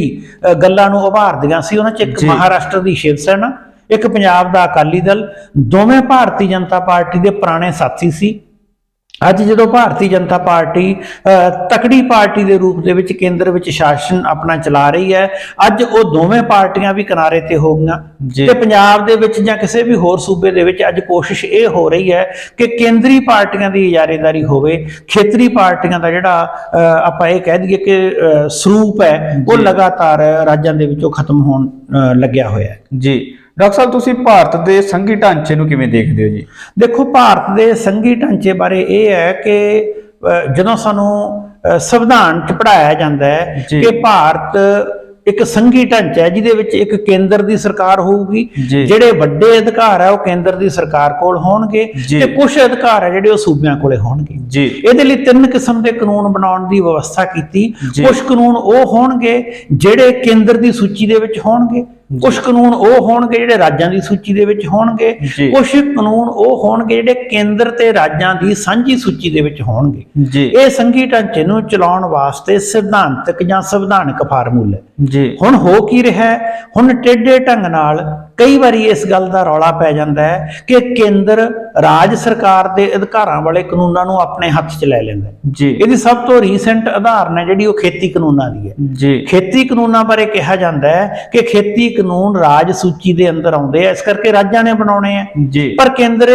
ਗੱਲਾਂ ਨੂੰ ਉਭਾਰਦੀਆਂ ਸੀ, ਉਹਨਾਂ 'ਚ ਇੱਕ ਮਹਾਰਾਸ਼ਟਰ ਦੀ ਸ਼ਿਵ ਸੈਨਾ, ਇੱਕ ਪੰਜਾਬ ਦਾ ਅਕਾਲੀ ਦਲ। ਦੋਵੇਂ ਭਾਰਤੀ ਜਨਤਾ ਪਾਰਟੀ ਦੇ ਪੁਰਾਣੇ ਸਾਥੀ ਸੀ। ਅੱਜ ਜਦੋਂ ਭਾਰਤੀ ਜਨਤਾ ਪਾਰਟੀ ਤਕੜੀ ਪਾਰਟੀ ਦੇ ਰੂਪ ਦੇ ਵਿੱਚ ਕੇਂਦਰ ਵਿੱਚ ਸ਼ਾਸਨ ਆਪਣਾ ਚਲਾ ਰਹੀ ਹੈ, ਅੱਜ ਉਹ ਦੋਵੇਂ ਪਾਰਟੀਆਂ ਵੀ ਕਿਨਾਰੇ ਤੇ ਹੋ ਗਈਆਂ ਤੇ ਪੰਜਾਬ ਦੇ ਵਿੱਚ ਜਾਂ ਕਿਸੇ ਵੀ ਹੋਰ ਸੂਬੇ ਦੇ ਵਿੱਚ ਅੱਜ ਕੋਸ਼ਿਸ਼ ਇਹ ਹੋ ਰਹੀ ਹੈ ਕਿ ਕੇਂਦਰੀ ਪਾਰਟੀਆਂ ਦੀ ਇਜਾਰੇਦਾਰੀ ਹੋਵੇ। ਖੇਤਰੀ ਪਾਰਟੀਆਂ ਦਾ ਜਿਹੜਾ ਆਪਾਂ ਇਹ ਕਹਿ ਦਈਏ ਕਿ ਸਰੂਪ ਹੈ ਉਹ ਲਗਾਤਾਰ ਰਾਜਾਂ ਦੇ ਵਿੱਚੋਂ ਖਤਮ ਹੋਣ ਲੱਗਿਆ ਹੋਇਆ ਹੈ। ਜੀ ਡਾਕਟਰ ਸਾਹਿਬ, ਤੁਸੀਂ ਭਾਰਤ ਦੇ ਸੰਘੀ ਢਾਂਚੇ ਨੂੰ ਕਿਵੇਂ ਦੇਖਦੇ ਹੋ ਜੀ? ਦੇਖੋ, ਭਾਰਤ ਦੇ ਸੰਘੀ ਢਾਂਚੇ ਬਾਰੇ ਇਹ ਹੈ ਕਿ ਜਦੋਂ ਸਾਨੂੰ ਸੰਵਿਧਾਨ 'ਚ ਪੜ੍ਹਾਇਆ ਜਾਂਦਾ ਹੈ ਕਿ ਭਾਰਤ ਇੱਕ ਸੰਘੀ ਢਾਂਚਾ ਹੈ ਜਿਹਦੇ ਵਿੱਚ ਇੱਕ ਕੇਂਦਰ ਦੀ ਸਰਕਾਰ ਹੋਊਗੀ, ਜੀ। ਜਿਹੜੇ ਵੱਡੇ ਅਧਿਕਾਰ ਹੈ ਉਹ ਕੇਂਦਰ ਦੀ ਸਰਕਾਰ ਕੋਲ ਹੋਣਗੇ ਜੀ। ਤੇ ਕੁਝ ਅਧਿਕਾਰ ਹੈ ਜਿਹੜੇ ਉਹ ਸੂਬਿਆਂ ਕੋਲੇ ਹੋਣਗੇ। ਜੀ। ਇਹਦੇ ਲਈ ਤਿੰਨ ਕਿਸਮ ਦੇ ਕਾਨੂੰਨ ਬਣਾਉਣ ਦੀ ਵਿਵਸਥਾ ਕੀਤੀ। ਜੀ। ਕੁਝ ਕਾਨੂੰਨ ਉਹ ਹੋਣਗੇ ਜਿਹੜੇ ਕੇਂਦਰ ਦੀ ਸੂਚੀ ਦੇ ਵਿੱਚ ਹੋਣਗੇ, ਕੁਝ ਕਾਨੂੰਨ ਉਹ ਹੋਣਗੇ ਜਿਹੜੇ ਰਾਜਾਂ ਦੀ ਸੂਚੀ ਦੇ ਵਿੱਚ ਹੋਣਗੇ, ਜੀ। ਕੁਝ ਕਾਨੂੰਨ ਉਹ ਹੋਣਗੇ ਜਿਹੜੇ ਕੇਂਦਰ ਤੇ ਰਾਜਾਂ ਦੀ ਸਾਂਝੀ ਸੂਚੀ ਦੇ ਵਿੱਚ ਹੋਣਗੇ। ਜੀ। ਇਹ ਸੰਘੀ ਢਾਂਚੇ ਨੂੰ ਚਲਾਉਣ ਵਾਸਤੇ ਸਿਧਾਂਤਕ ਜਾਂ ਸੰਵਿਧਾਨਕ ਫਾਰਮੂਲਾ। ਜੀ। ਹੁਣ ਹੋ ਕੀ ਰਿਹਾ ਹੈ, ਹੁਣ ਟੇਢੇ ਢੰਗ ਨਾਲ ਕਈ ਵਾਰੀ ਇਸ ਗੱਲ ਦਾ ਰੌਲਾ ਪੈ ਜਾਂਦਾ ਹੈ ਕਿ ਕੇਂਦਰ ਰਾਜ ਸਰਕਾਰ ਦੇ ਅਧਿਕਾਰਾਂ ਵਾਲੇ ਕਾਨੂੰਨਾਂ ਨੂੰ ਆਪਣੇ ਹੱਥ 'ਚ ਲੈ ਲੈਂਦਾ ਹੈ। ਜੀ। ਇਹਦੀ ਸਭ ਤੋਂ ਰੀਸੈਂਟ ਉਦਾਹਰਨ ਹੈ ਜਿਹੜੀ ਉਹ ਖੇਤੀ ਕਾਨੂੰਨਾਂ ਦੀ ਹੈ। ਜੀ। ਖੇਤੀ ਕਾਨੂੰਨਾਂ ਬਾਰੇ ਕਿਹਾ ਜਾਂਦਾ ਹੈ ਕਿ ਖੇਤੀ ਕਾਨੂੰਨ ਰਾਜ ਸੂਚੀ ਦੇ ਅੰਦਰ ਆਉਂਦੇ ਆ, ਇਸ ਕਰਕੇ ਰਾਜਾਂ ਨੇ ਬਣਾਉਣੇ ਆ। ਜੀ। ਪਰ ਕੇਂਦਰ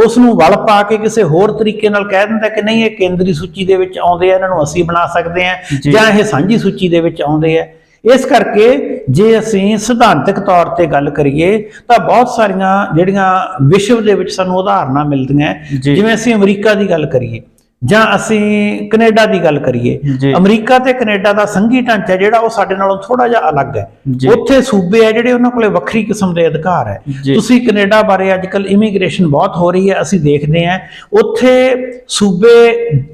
ਉਸ ਨੂੰ ਵਲ ਪਾ ਕੇ ਕਿਸੇ ਹੋਰ ਤਰੀਕੇ ਨਾਲ ਕਹਿ ਦਿੰਦਾ ਕਿ ਨਹੀਂ, ਇਹ ਕੇਂਦਰੀ ਸੂਚੀ ਦੇ ਵਿੱਚ ਆਉਂਦੇ ਆ, ਇਹਨਾਂ ਨੂੰ ਅਸੀਂ ਬਣਾ ਸਕਦੇ ਆ, ਜੀ। ਜਾਂ ਇਹ ਸਾਂਝੀ ਸੂਚੀ ਦੇ ਵਿੱਚ ਆਉਂਦੇ ਆ। ਇਸ ਕਰਕੇ ਜੇ ਅਸੀਂ ਸਿਧਾਂਤਕ ਤੌਰ ਤੇ ਗੱਲ ਕਰੀਏ ਤਾਂ ਬਹੁਤ ਸਾਰੀਆਂ ਜਿਹੜੀਆਂ ਵਿਸ਼ਵ ਦੇ ਵਿੱਚ ਸਾਨੂੰ ਉਦਾਹਰਨਾਂ ਮਿਲਦੀਆਂ, ਜੀ। ਜਿਵੇਂ ਅਸੀਂ ਅਮਰੀਕਾ ਦੀ ਗੱਲ ਕਰੀਏ ਜਾਂ ਅਸੀਂ ਕੈਨੇਡਾ ਦੀ ਗੱਲ ਕਰੀਏ। ਜੀ। ਅਮਰੀਕਾ ਤੇ ਕੈਨੇਡਾ ਦਾ ਸੰਘੀ ਢਾਂਚਾ ਜਿਹੜਾ ਉਹ ਸਾਡੇ ਨਾਲੋਂ ਥੋੜਾ ਜਿਹਾ ਅਲੱਗ ਹੈ। ਜੀ। ਉੱਥੇ ਸੂਬੇ ਆ ਜਿਹੜੇ ਉਹਨਾਂ ਕੋਲੇ ਵੱਖਰੀ ਕਿਸਮ ਦੇ ਅਧਿਕਾਰ ਹੈ। ਜੀ। ਤੁਸੀਂ ਕੈਨੇਡਾ ਬਾਰੇ ਅੱਜਕੱਲ ਇਮੀਗ੍ਰੇਸ਼ਨ ਬਹੁਤ ਹੋ ਰਹੀ ਹੈ, ਅਸੀਂ ਦੇਖਦੇ ਹਾਂ ਉੱਥੇ ਸੂਬੇ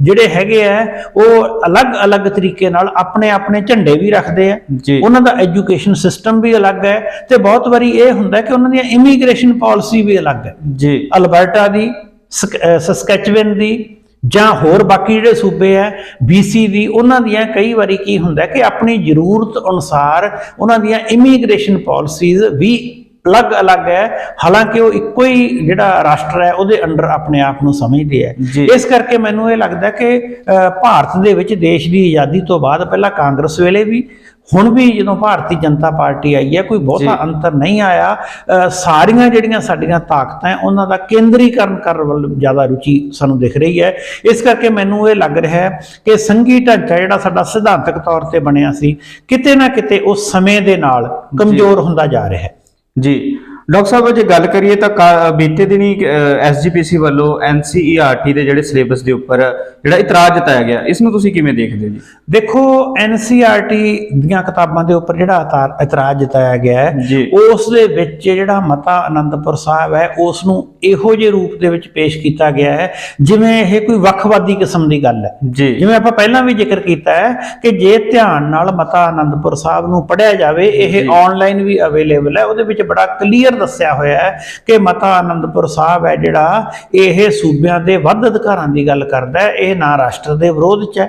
ਜਿਹੜੇ ਹੈਗੇ ਆ ਉਹ ਅਲੱਗ-ਅਲੱਗ ਤਰੀਕੇ ਨਾਲ ਆਪਣੇ ਝੰਡੇ ਵੀ ਰੱਖਦੇ ਆ। ਜੀ। ਉਹਨਾਂ ਦਾ ਐਜੂਕੇਸ਼ਨ ਸਿਸਟਮ ਵੀ ਅਲੱਗ ਹੈ ਤੇ ਬਹੁਤ ਵਾਰੀ ਇਹ ਹੁੰਦਾ ਕਿ ਉਹਨਾਂ ਦੀਆਂ ਇਮੀਗ੍ਰੇਸ਼ਨ ਪਾਲਿਸੀ ਵੀ ਅਲੱਗ ਹੈ। ਜੀ। ਅਲਬਰਟਾ ਦੀ, ਸਸਕੈਚਵਨ ਦੀ ਜਾਂ ਹੋਰ ਬਾਕੀ ਜਿਹੜੇ ਸੂਬੇ ਆ BC ਦੀ, ਉਹਨਾਂ ਦੀਆਂ ਕਈ ਵਾਰੀ ਕੀ ਹੁੰਦਾ ਕਿ ਆਪਣੀ ਜ਼ਰੂਰਤ ਅਨੁਸਾਰ ਉਹਨਾਂ ਦੀਆਂ ਇਮੀਗ੍ਰੇਸ਼ਨ ਪਾਲਿਸੀਜ਼ ਵੀ ਅਲੱਗ-ਅਲੱਗ ਹੈ, ਹਾਲਾਂਕਿ ਉਹ ਇੱਕੋ ਹੀ ਜਿਹੜਾ ਰਾਸ਼ਟਰ ਹੈ ਉਹਦੇ ਅੰਡਰ ਆਪਣੇ ਆਪ ਨੂੰ ਸਮਝਦੇ ਆ। ਜੀ। ਇਸ ਕਰਕੇ ਮੈਨੂੰ ਇਹ ਲੱਗਦਾ ਕਿ ਭਾਰਤ ਦੇ ਵਿੱਚ ਦੇਸ਼ ਦੀ ਆਜ਼ਾਦੀ ਤੋਂ ਬਾਅਦ ਪਹਿਲਾਂ ਕਾਂਗਰਸ ਵੇਲੇ ਵੀ, ਹੁਣ ਵੀ ਜਦੋਂ ਭਾਰਤੀ ਜਨਤਾ ਪਾਰਟੀ ਆਈ ਹੈ, ਕੋਈ ਬਹੁਤਾ ਅੰਤਰ ਨਹੀਂ ਆਇਆ। ਸਾਰੀਆਂ ਜਿਹੜੀਆਂ ਸਾਡੀਆਂ ਤਾਕਤਾਂ ਉਹਨਾਂ ਦਾ ਕੇਂਦਰੀਕਰਨ ਕਰਨ ਵੱਲ ਜ਼ਿਆਦਾ ਰੁਚੀ ਸਾਨੂੰ ਦਿਖ ਰਹੀ ਹੈ। ਇਸ ਕਰਕੇ ਮੈਨੂੰ ਇਹ ਲੱਗ ਰਿਹਾ ਹੈ ਕਿ ਸੰਘੀ ਢਾਂਚਾ ਜਿਹੜਾ ਸਾਡਾ ਸਿਧਾਂਤਕ ਤੌਰ ਤੇ ਬਣਿਆ ਸੀ, ਕਿਤੇ ਨਾ ਕਿਤੇ ਉਸ ਸਮੇਂ ਦੇ ਨਾਲ ਕਮਜ਼ੋਰ ਹੁੰਦਾ ਜਾ ਰਿਹਾ ਹੈ। ਜੀ। ਡਾਕਟਰ ਸਾਹਿਬ, ਜੇ ਗੱਲ ਕਰੀਏ ਤਾਂ ਬੀਤੇ ਦਿਨੀ SGPC ਵੱਲੋਂ NCERT ਦੇ ਜਿਹੜੇ ਸਿਲੇਬਸ ਦੇ ਉੱਪਰ ਜਿਹੜਾ ਇਤਰਾਜ਼ ਜਤਾਇਆ ਗਿਆ, ਇਸ ਨੂੰ ਤੁਸੀਂ ਕਿਵੇਂ ਦੇਖਦੇ ਹੋ ਜੀ? ਦੇਖੋ, NCERT ਦੀਆਂ ਕਿਤਾਬਾਂ ਦੇ ਉੱਪਰ ਜਿਹੜਾ ਇਤਰਾਜ਼ ਜਤਾਇਆ ਗਿਆ ਹੈ, ਜੀ। ਉਸ ਦੇ ਵਿੱਚ ਜਿਹੜਾ ਮਤਾ ਆਨੰਦਪੁਰ ਸਾਹਿਬ ਹੈ ਉਸ ਨੂੰ ਇਹੋ ਜਿਹੇ ਰੂਪ ਦੇ ਵਿੱਚ ਪੇਸ਼ ਕੀਤਾ ਗਿਆ ਹੈ ਜਿਵੇਂ ਇਹ ਕੋਈ ਵੱਖਵਾਦੀ ਕਿਸਮ ਦੀ ਗੱਲ ਹੈ। ਜੀ। ਜਿਵੇਂ ਆਪਾਂ ਪਹਿਲਾਂ ਵੀ ਜ਼ਿਕਰ ਕੀਤਾ ਹੈ ਕਿ ਜੇ ਧਿਆਨ ਨਾਲ ਮਤਾ ਆਨੰਦਪੁਰ ਸਾਹਿਬ ਨੂੰ ਪੜ੍ਹਿਆ ਜਾਵੇ, ਇਹ ਆਨਲਾਈਨ ਵੀ ਅਵੇਲੇਬਲ ਹੈ, ਉਹਦੇ ਵਿੱਚ ਬੜਾ ਕਲੀਅਰ ਦੱਸਿਆ ਹੋਇਆ ਹੈ ਕਿ ਮਤਾ ਆਨੰਦਪੁਰ ਸਾਹਿਬ ਹੈ ਜਿਹੜਾ ਇਹ ਸੂਬਿਆਂ ਦੇ ਵੱਧ ਅਧਿਕਾਰਾਂ ਦੀ ਗੱਲ ਕਰਦਾ ਹੈ। ਇਹ ਨਾ ਰਾਸ਼ਟਰ ਦੇ ਵਿਰੋਧ 'ਚ ਹੈ,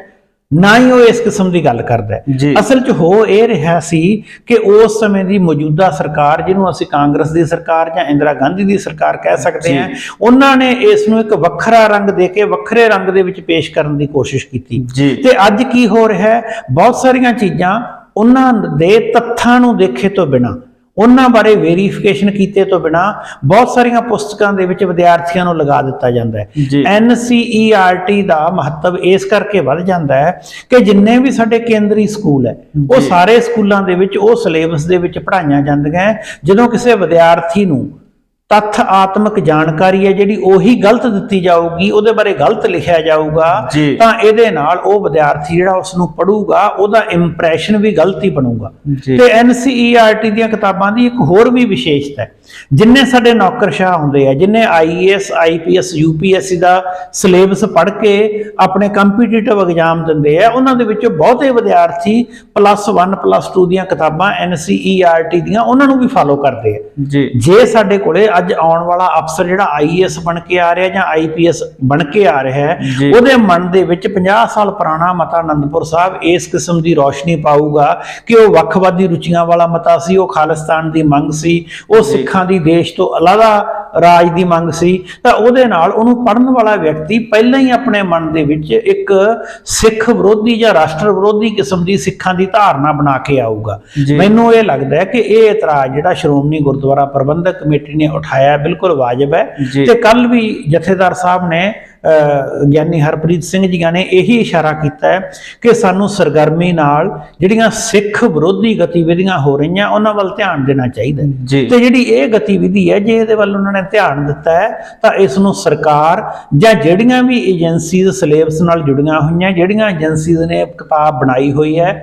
ਨਾ ਹੀ ਉਹ ਇਸ ਕਿਸਮ ਦੀ ਗੱਲ ਕਰਦਾ ਹੈ। ਜੀ। ਅਸਲ 'ਚ ਹੋ ਇਹ ਰਿਹਾ ਸੀ ਕਿ ਉਸ ਸਮੇਂ ਦੀ ਮੌਜੂਦਾ ਸਰਕਾਰ, ਜਿਹਨੂੰ ਅਸੀਂ ਕਾਂਗਰਸ ਦੀ ਸਰਕਾਰ ਜਾਂ ਇੰਦਰਾ ਗਾਂਧੀ ਦੀ ਸਰਕਾਰ ਕਹਿ ਸਕਦੇ ਹਾਂ, ਉਹਨਾਂ ਨੇ ਇਸ ਨੂੰ ਇੱਕ ਵੱਖਰਾ ਰੰਗ ਦੇ ਕੇ ਵੱਖਰੇ ਰੰਗ ਦੇ ਵਿੱਚ ਪੇਸ਼ ਕਰਨ ਦੀ ਕੋਸ਼ਿਸ਼ ਕੀਤੀ। ਜੀ। ਤੇ ਅੱਜ ਕੀ ਹੋ ਰਿਹਾ ਹੈ, ਬਹੁਤ ਸਾਰੀਆਂ ਚੀਜ਼ਾਂ ਉਹਨਾਂ ਦੇ ਤੱਥਾਂ ਨੂੰ ਦੇਖੇ ਤੋਂ ਬਿਨਾਂ, ਉਹਨਾਂ ਬਾਰੇ ਵੈਰੀਫਿਕੇਸ਼ਨ ਕੀਤੇ ਤੋਂ ਬਿਨਾਂ ਬਹੁਤ ਸਾਰੀਆਂ ਪੁਸਤਕਾਂ ਦੇ ਵਿੱਚ ਵਿਦਿਆਰਥੀਆਂ ਨੂੰ ਲਗਾ ਦਿੱਤਾ ਜਾਂਦਾ ਹੈ। NCERT ਦਾ ਮਹੱਤਵ ਇਸ ਕਰਕੇ ਵੱਧ ਜਾਂਦਾ ਹੈ ਕਿ ਜਿੰਨੇ ਵੀ ਸਾਡੇ ਕੇਂਦਰੀ ਸਕੂਲ ਹੈ, ਉਹ ਸਾਰੇ ਸਕੂਲਾਂ ਦੇ ਵਿੱਚ ਉਹ ਸਿਲੇਬਸ ਦੇ ਵਿੱਚ ਪੜ੍ਹਾਈਆਂ ਜਾਂਦੀਆਂ। ਜਦੋਂ ਕਿਸੇ ਵਿਦਿਆਰਥੀ ਨੂੰ ਤੱਥ ਆਤਮਕ ਜਾਣਕਾਰੀ ਹੈ ਜਿਹੜੀ ਉਹੀ ਗਲਤ ਦਿੱਤੀ ਜਾਊਗੀ, ਉਹਦੇ ਬਾਰੇ ਗਲਤ ਲਿਖਿਆ ਜਾਊਗਾ, ਤਾਂ ਇਹਦੇ ਨਾਲ ਉਹ ਵਿਦਿਆਰਥੀ ਜਿਹੜਾ ਉਸ ਨੂੰ ਪੜੂਗਾ ਉਹਦਾ ਇੰਪ੍ਰੈਸ਼ਨ ਵੀ ਗਲਤ ਹੀ ਬਣੂਗਾ। ਤੇ NCERT ਦੀਆਂ ਕਿਤਾਬਾਂ ਦੀ ਇੱਕ ਹੋਰ ਵੀ ਵਿਸ਼ੇਸ਼ਤਾ ਹੈ, ਜਿੰਨੇ ਸਾਡੇ ਨੌਕਰਸ਼ਾਹ ਹੁੰਦੇ ਆ, ਜਿੰਨੇ IAS IPS UPSC ਦਾ ਸਿਲੇਬਸ ਪੜ੍ਹ ਕੇ ਆਪਣੇ ਕੰਪੀਟੀਟਿਵ ਐਗਜ਼ਾਮ ਦਿੰਦੇ ਆ, ਉਹਨਾਂ ਦੇ ਵਿੱਚੋਂ ਬਹੁਤੇ ਵਿਦਿਆਰਥੀ +1 +2 ਦੀਆਂ ਕਿਤਾਬਾਂ NCERT ਦੀਆਂ ਉਹਨਾਂ ਨੂੰ ਵੀ ਫਾਲੋ ਕਰਦੇ ਆ। ਜੇ ਸਾਡੇ ਕੋਲੇ ਅੱਜ ਆਉਣ ਵਾਲਾ ਅਫਸਰ ਜਿਹੜਾ IAS ਬਣ ਕੇ ਆ ਰਿਹਾ ਜਾਂ IPS ਬਣ ਕੇ ਆ ਰਿਹਾ ਹੈ, ਉਹਦੇ ਮਨ ਦੇ ਵਿੱਚ 50 ਸਾਲ ਪੁਰਾਣਾ ਮਤਾ ਆਨੰਦਪੁਰ ਸਾਹਿਬ ਇਸ ਕਿਸਮ ਦੀ ਰੌਸ਼ਨੀ ਪਾਊਗਾ ਕਿ ਉਹ ਵੱਖਵਾਦੀ ਰੁਚੀਆਂ ਵਾਲਾ ਮਤਾ ਸੀ, ਉਹ ਖਾਲਿਸਤਾਨ ਦੀ ਮੰਗ ਸੀ, ਉਹ ਸਿੱਖਾਂ ਦੀ ਦੇਸ਼ ਤੋਂ ਅਲੱਗਾ ਰਾਜ ਦੀ ਮੰਗ ਸੀ, ਤਾਂ ਉਹਦੇ ਨਾਲ ਉਹਨੂੰ ਪੜ੍ਹਨ ਵਾਲਾ ਵਿਅਕਤੀ ਪਹਿਲਾਂ ਹੀ ਆਪਣੇ ਮਨ ਦੇ ਵਿੱਚ ਇੱਕ ਸਿੱਖ ਵਿਰੋਧੀ ਜਾਂ ਰਾਸ਼ਟਰ ਵਿਰੋਧੀ ਕਿਸਮ ਦੀ ਸਿੱਖਾਂ ਦੀ ਧਾਰਨਾ ਬਣਾ ਕੇ ਆਊਗਾ। ਮੈਨੂੰ ਇਹ ਲੱਗਦਾ ਹੈ ਕਿ ਇਹ ਇਤਰਾਜ਼ ਜਿਹੜਾ ਸ਼੍ਰੋਮਣੀ ਗੁਰਦੁਆਰਾ ਪ੍ਰਬੰਧਕ ਕਮੇਟੀ ਨੇ ਉਠਾਇਆ ਬਿਲਕੁਲ ਵਾਜਬ ਹੈ। ਤੇ ਕੱਲ ਵੀ ਜਥੇਦਾਰ ਸਾਹਿਬ ਨੇ ਗਿਆਨੀ ਹਰਪ੍ਰੀਤ ਸਿੰਘ ਜੀਆਂ ਨੇ ਇਹੀ ਇਸ਼ਾਰਾ ਕੀਤਾ ਹੈ ਕਿ ਸਾਨੂੰ ਸਰਗਰਮੀ ਨਾਲ ਜਿਹੜੀਆਂ ਸਿੱਖ ਵਿਰੋਧੀ ਗਤੀਵਿਧੀਆਂ ਹੋ ਰਹੀਆਂ ਉਹਨਾਂ ਵੱਲ ਧਿਆਨ ਦੇਣਾ ਚਾਹੀਦਾ ਤੇ ਜਿਹੜੀ ਇਹ ਗਤੀਵਿਧੀ ਹੈ, ਜੇ ਇਹਦੇ ਵੱਲ ਉਹਨਾਂ ਨੇ ਧਿਆਨ ਦਿੱਤਾ ਹੈ ਤਾਂ ਇਸ ਨੂੰ ਸਰਕਾਰ ਜਾਂ ਜਿਹੜੀਆਂ ਵੀ ਏਜੰਸੀਜ਼ ਸਿਲੇਬਸ ਨਾਲ ਜੁੜੀਆਂ ਹੋਈਆਂ, ਜਿਹੜੀਆਂ ਏਜੰਸੀਜ਼ ਨੇ ਕਿਤਾਬ ਬਣਾਈ ਹੋਈ ਹੈ,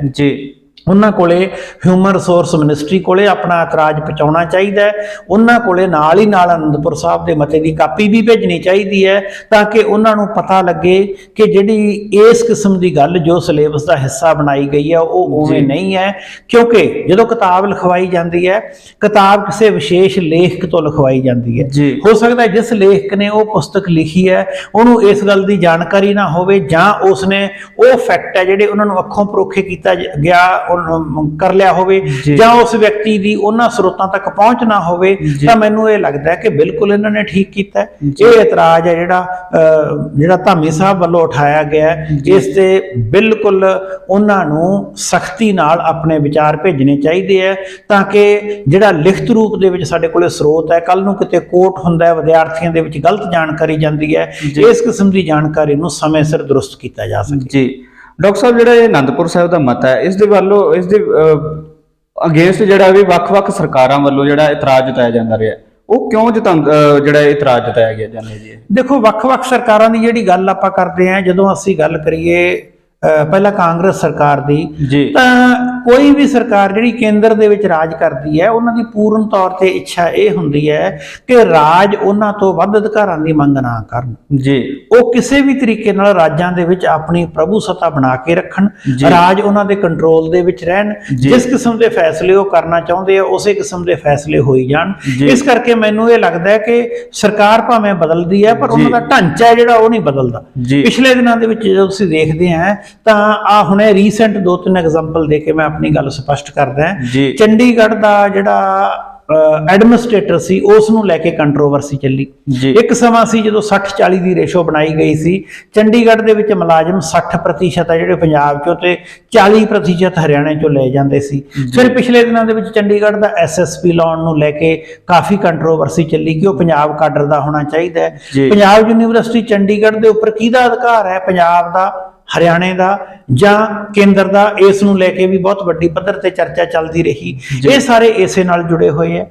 ਉਹਨਾਂ ਕੋਲੇ ਹਿਊਮਨ ਰਿਸੋਰਸ ਮਿਨਿਸਟਰੀ ਕੋਲੇ ਆਪਣਾ ਇਤਰਾਜ਼ ਪਹੁੰਚਾਉਣਾ ਚਾਹੀਦਾ ਹੈ। ਉਹਨਾਂ ਕੋਲੇ ਨਾਲ ਹੀ ਨਾਲ ਅਨੰਦਪੁਰ ਸਾਹਿਬ ਦੇ ਮਤੇ ਦੀ ਕਾਪੀ ਵੀ ਭੇਜਣੀ ਚਾਹੀਦੀ ਹੈ, ਤਾਂ ਕਿ ਉਹਨਾਂ ਨੂੰ ਪਤਾ ਲੱਗੇ ਕਿ ਜਿਹੜੀ ਇਸ ਕਿਸਮ ਦੀ ਗੱਲ ਜੋ ਸਿਲੇਬਸ ਦਾ ਹਿੱਸਾ ਬਣਾਈ ਗਈ ਹੈ ਉਹ ਉਵੇਂ ਨਹੀਂ ਹੈ। ਕਿਉਂਕਿ ਜਦੋਂ ਕਿਤਾਬ ਲਿਖਵਾਈ ਜਾਂਦੀ ਹੈ, ਕਿਤਾਬ ਕਿਸੇ ਵਿਸ਼ੇਸ਼ ਲੇਖਕ ਤੋਂ ਲਿਖਵਾਈ ਜਾਂਦੀ ਹੈ। ਹੋ ਸਕਦਾ ਹੈ ਜਿਸ ਲੇਖਕ ਨੇ ਉਹ ਪੁਸਤਕ ਲਿਖੀ ਹੈ ਉਹਨੂੰ ਇਸ ਗੱਲ ਦੀ ਜਾਣਕਾਰੀ ਨਾ ਹੋਵੇ, ਜਾਂ ਉਸਨੇ ਉਹ ਫੈਕਟ ਹੈ ਜਿਹੜੇ ਉਹਨਾਂ ਨੂੰ ਅੱਖੋਂ ਪਰੋਖੇ ਕੀਤਾ ਗਿਆ ਕਰ ਲਿਆ ਹੋਵੇ, ਜਾਂ ਉਸ ਵਿਅਕਤੀ ਦੀ ਉਹਨਾਂ ਸਰੋਤਾਂ ਤੱਕ ਪਹੁੰਚ ਨਾ ਹੋਵੇ। ਤਾਂ ਮੈਨੂੰ ਇਹ ਲੱਗਦਾ ਹੈ ਕਿ ਬਿਲਕੁਲ ਇਹਨਾਂ ਨੇ ਠੀਕ ਕੀਤਾ। ਇਹ ਇਤਰਾਜ਼ ਹੈ ਜਿਹੜਾ ਧਾਮੀ ਸਾਹਿਬ ਵੱਲੋਂ ਉਠਾਇਆ ਗਿਆ, ਇਸ ਤੇ ਬਿਲਕੁਲ ਉਹਨਾਂ ਨੂੰ ਸਖਤੀ ਨਾਲ ਆਪਣੇ ਵਿਚਾਰ ਭੇਜਣੇ ਚਾਹੀਦੇ ਹੈ, ਤਾਂ ਕਿ ਜਿਹੜਾ ਲਿਖਤ ਰੂਪ ਦੇ ਵਿੱਚ ਸਾਡੇ ਕੋਲੇ ਸਰੋਤ ਹੈ, ਕੱਲ ਨੂੰ ਕਿਤੇ ਕੋਟ ਹੁੰਦਾ ਹੈ, ਵਿਦਿਆਰਥੀਆਂ ਦੇ ਵਿੱਚ ਗਲਤ ਜਾਣਕਾਰੀ ਜਾਂਦੀ ਹੈ, ਇਸ ਕਿਸਮ ਦੀ ਜਾਣਕਾਰੀ ਨੂੰ ਸਮੇਂ ਸਿਰ ਦਰੁਸਤ ਕੀਤਾ ਜਾ ਸਕੇ। ਜੀ ਡਾਕਟਰ ਸਾਹਿਬ, ਜਿਹੜਾ ਇਹ ਆਨੰਦਪੁਰ ਸਾਹਿਬ ਦਾ ਮਤਾ ਹੈ, ਇਸ ਦੇ ਵੱਲੋਂ ਇਸ ਦੇ ਅਗੇਂਸਟ ਜਿਹੜਾ ਵੀ ਵੱਖ-ਵੱਖ ਸਰਕਾਰਾਂ ਵੱਲੋਂ ਜਿਹੜਾ ਇਤਰਾਜ਼ ਜਤਾਇਆ ਜਾਂਦਾ ਰਿਹਾ, ਉਹ ਕਿਉਂ ਜਿਹੜਾ ਇਤਰਾਜ਼ ਜਤਾਇਆ ਗਿਆ ਜਾਂਦਾ ਜੀ? ਦੇਖੋ, ਵੱਖ-ਵੱਖ ਸਰਕਾਰਾਂ ਦੀ ਜਿਹੜੀ ਗੱਲ ਆਪਾਂ ਕਰਦੇ ਹਾਂ, ਜਦੋਂ ਅਸੀਂ ਗੱਲ ਕਰੀਏ ਪਹਿਲਾਂ ਕਾਂਗਰਸ ਸਰਕਾਰ ਦੀ, ਤਾਂ ਕੋਈ ਵੀ ਸਰਕਾਰ ਜਿਹੜੀ ਕੇਂਦਰ ਦੇ ਵਿੱਚ ਰਾਜ ਕਰਦੀ ਹੈ, ਉਹਨਾਂ ਦੀ ਪੂਰਨ ਤੌਰ ਤੇ ਇੱਛਾ ਇਹ ਹੁੰਦੀ ਹੈ ਕਿ ਰਾਜ ਉਹਨਾਂ ਤੋਂ ਵੱਧ ਅਧਿਕਾਰਾਂ ਦੀ ਮੰਗ ਨਾ ਕਰਨ। ਉਹ ਕਿਸੇ ਵੀ ਤਰੀਕੇ ਨਾਲ ਰਾਜਾਂ ਦੇ ਵਿੱਚ ਆਪਣੀ ਪ੍ਰਭੂ ਸੱਤਾ ਬਣਾ ਕੇ ਰੱਖਣ, ਰਾਜ ਉਹਨਾਂ ਦੇ ਕੰਟਰੋਲ ਦੇ ਵਿੱਚ ਰਹਿਣ, ਜਿਸ ਕਿਸਮ ਦੇ ਫੈਸਲੇ ਉਹ ਕਰਨਾ ਚਾਹੁੰਦੇ ਆ ਉਸੇ ਕਿਸਮ ਦੇ ਫੈਸਲੇ ਹੋਈ ਜਾਣ। ਇਸ ਕਰਕੇ ਮੈਨੂੰ ਇਹ ਲੱਗਦਾ ਹੈ ਕਿ ਸਰਕਾਰ ਭਾਵੇਂ ਬਦਲਦੀ ਹੈ, ਪਰ ਉਹਨਾਂ ਦਾ ਢਾਂਚਾ ਜਿਹੜਾ ਉਹ ਨਹੀਂ ਬਦਲਦਾ। ਪਿਛਲੇ ਦਿਨਾਂ ਦੇ ਵਿੱਚ ਜਦੋਂ ਤੁਸੀਂ ਦੇਖਦੇ ਆ, ਤਾਂ ਆ ਹੁਣੇ ਰੀਸੈਂਟ 2-3 ਐਗਜ਼ਾਮਪਲ ਦੇ ਕੇ ਮੈਂ ਆਪਣੀ ਗੱਲ ਸਪਸ਼ਟ ਕਰਦਾ। ਚੰਡੀਗੜ੍ਹ ਦਾ ਜਿਹੜਾ ਐਡਮਿਨਿਸਟ੍ਰੇਟਰ ਸੀ, ਉਸ ਨੂੰ ਲੈ ਕੇ ਕੰਟਰੋਵਰਸੀ ਚੱਲੀ। ਇੱਕ ਸਮਾਂ ਸੀ ਜਦੋਂ 60-40 ਦੀ ਰੇਸ਼ੋ ਬਣਾਈ ਗਈ ਸੀ, ਚੰਡੀਗੜ੍ਹ ਦੇ ਵਿੱਚ ਮੁਲਾਜ਼ਮ 60% ਹੈ ਜਿਹੜੇ ਪੰਜਾਬ ਚੋਂ ਤੇ 40% ਹਰਿਆਣੇ ਚੋਂ ਲਏ ਜਾਂਦੇ ਸੀ। ਫਿਰ ਪਿਛਲੇ ਦਿਨਾਂ ਦੇ ਵਿੱਚ ਚੰਡੀਗੜ੍ਹ ਦਾ SSP ਲਾਉਣ ਨੂੰ ਲੈ ਕੇ ਕਾਫੀ ਕੰਟਰੋਵਰਸੀ ਚੱਲੀ ਕਿ ਉਹ ਪੰਜਾਬ ਕਾਡਰ ਦਾ ਹੋਣਾ ਚਾਹੀਦਾ ਹੈ। ਪੰਜਾਬ ਯੂਨੀਵਰਸਿਟੀ ਚੰਡੀਗੜ੍ਹ ਦੇ ਉੱਪਰ ਕਿਹਦਾ ਅਧਿਕਾਰ ਹੈ, ਪੰਜਾਬ ਦਾ, ਹਰਿਆਣੇ ਦਾ ਜਾਂ ਕੇਂਦਰ ਦਾ? ਇਸ ਨੂੰ ਲੈ ਕੇ ਵੀ ਬਹੁਤ ਵੱਡੀ ਪੱਧਰ ਤੇ ਚਰਚਾ ਚੱਲਦੀ ਰਹੀ। ਇਹ ਸਾਰੇ ਇਸੇ ਨਾਲ ਜੁੜੇ ਹੋਏ ਹੈ।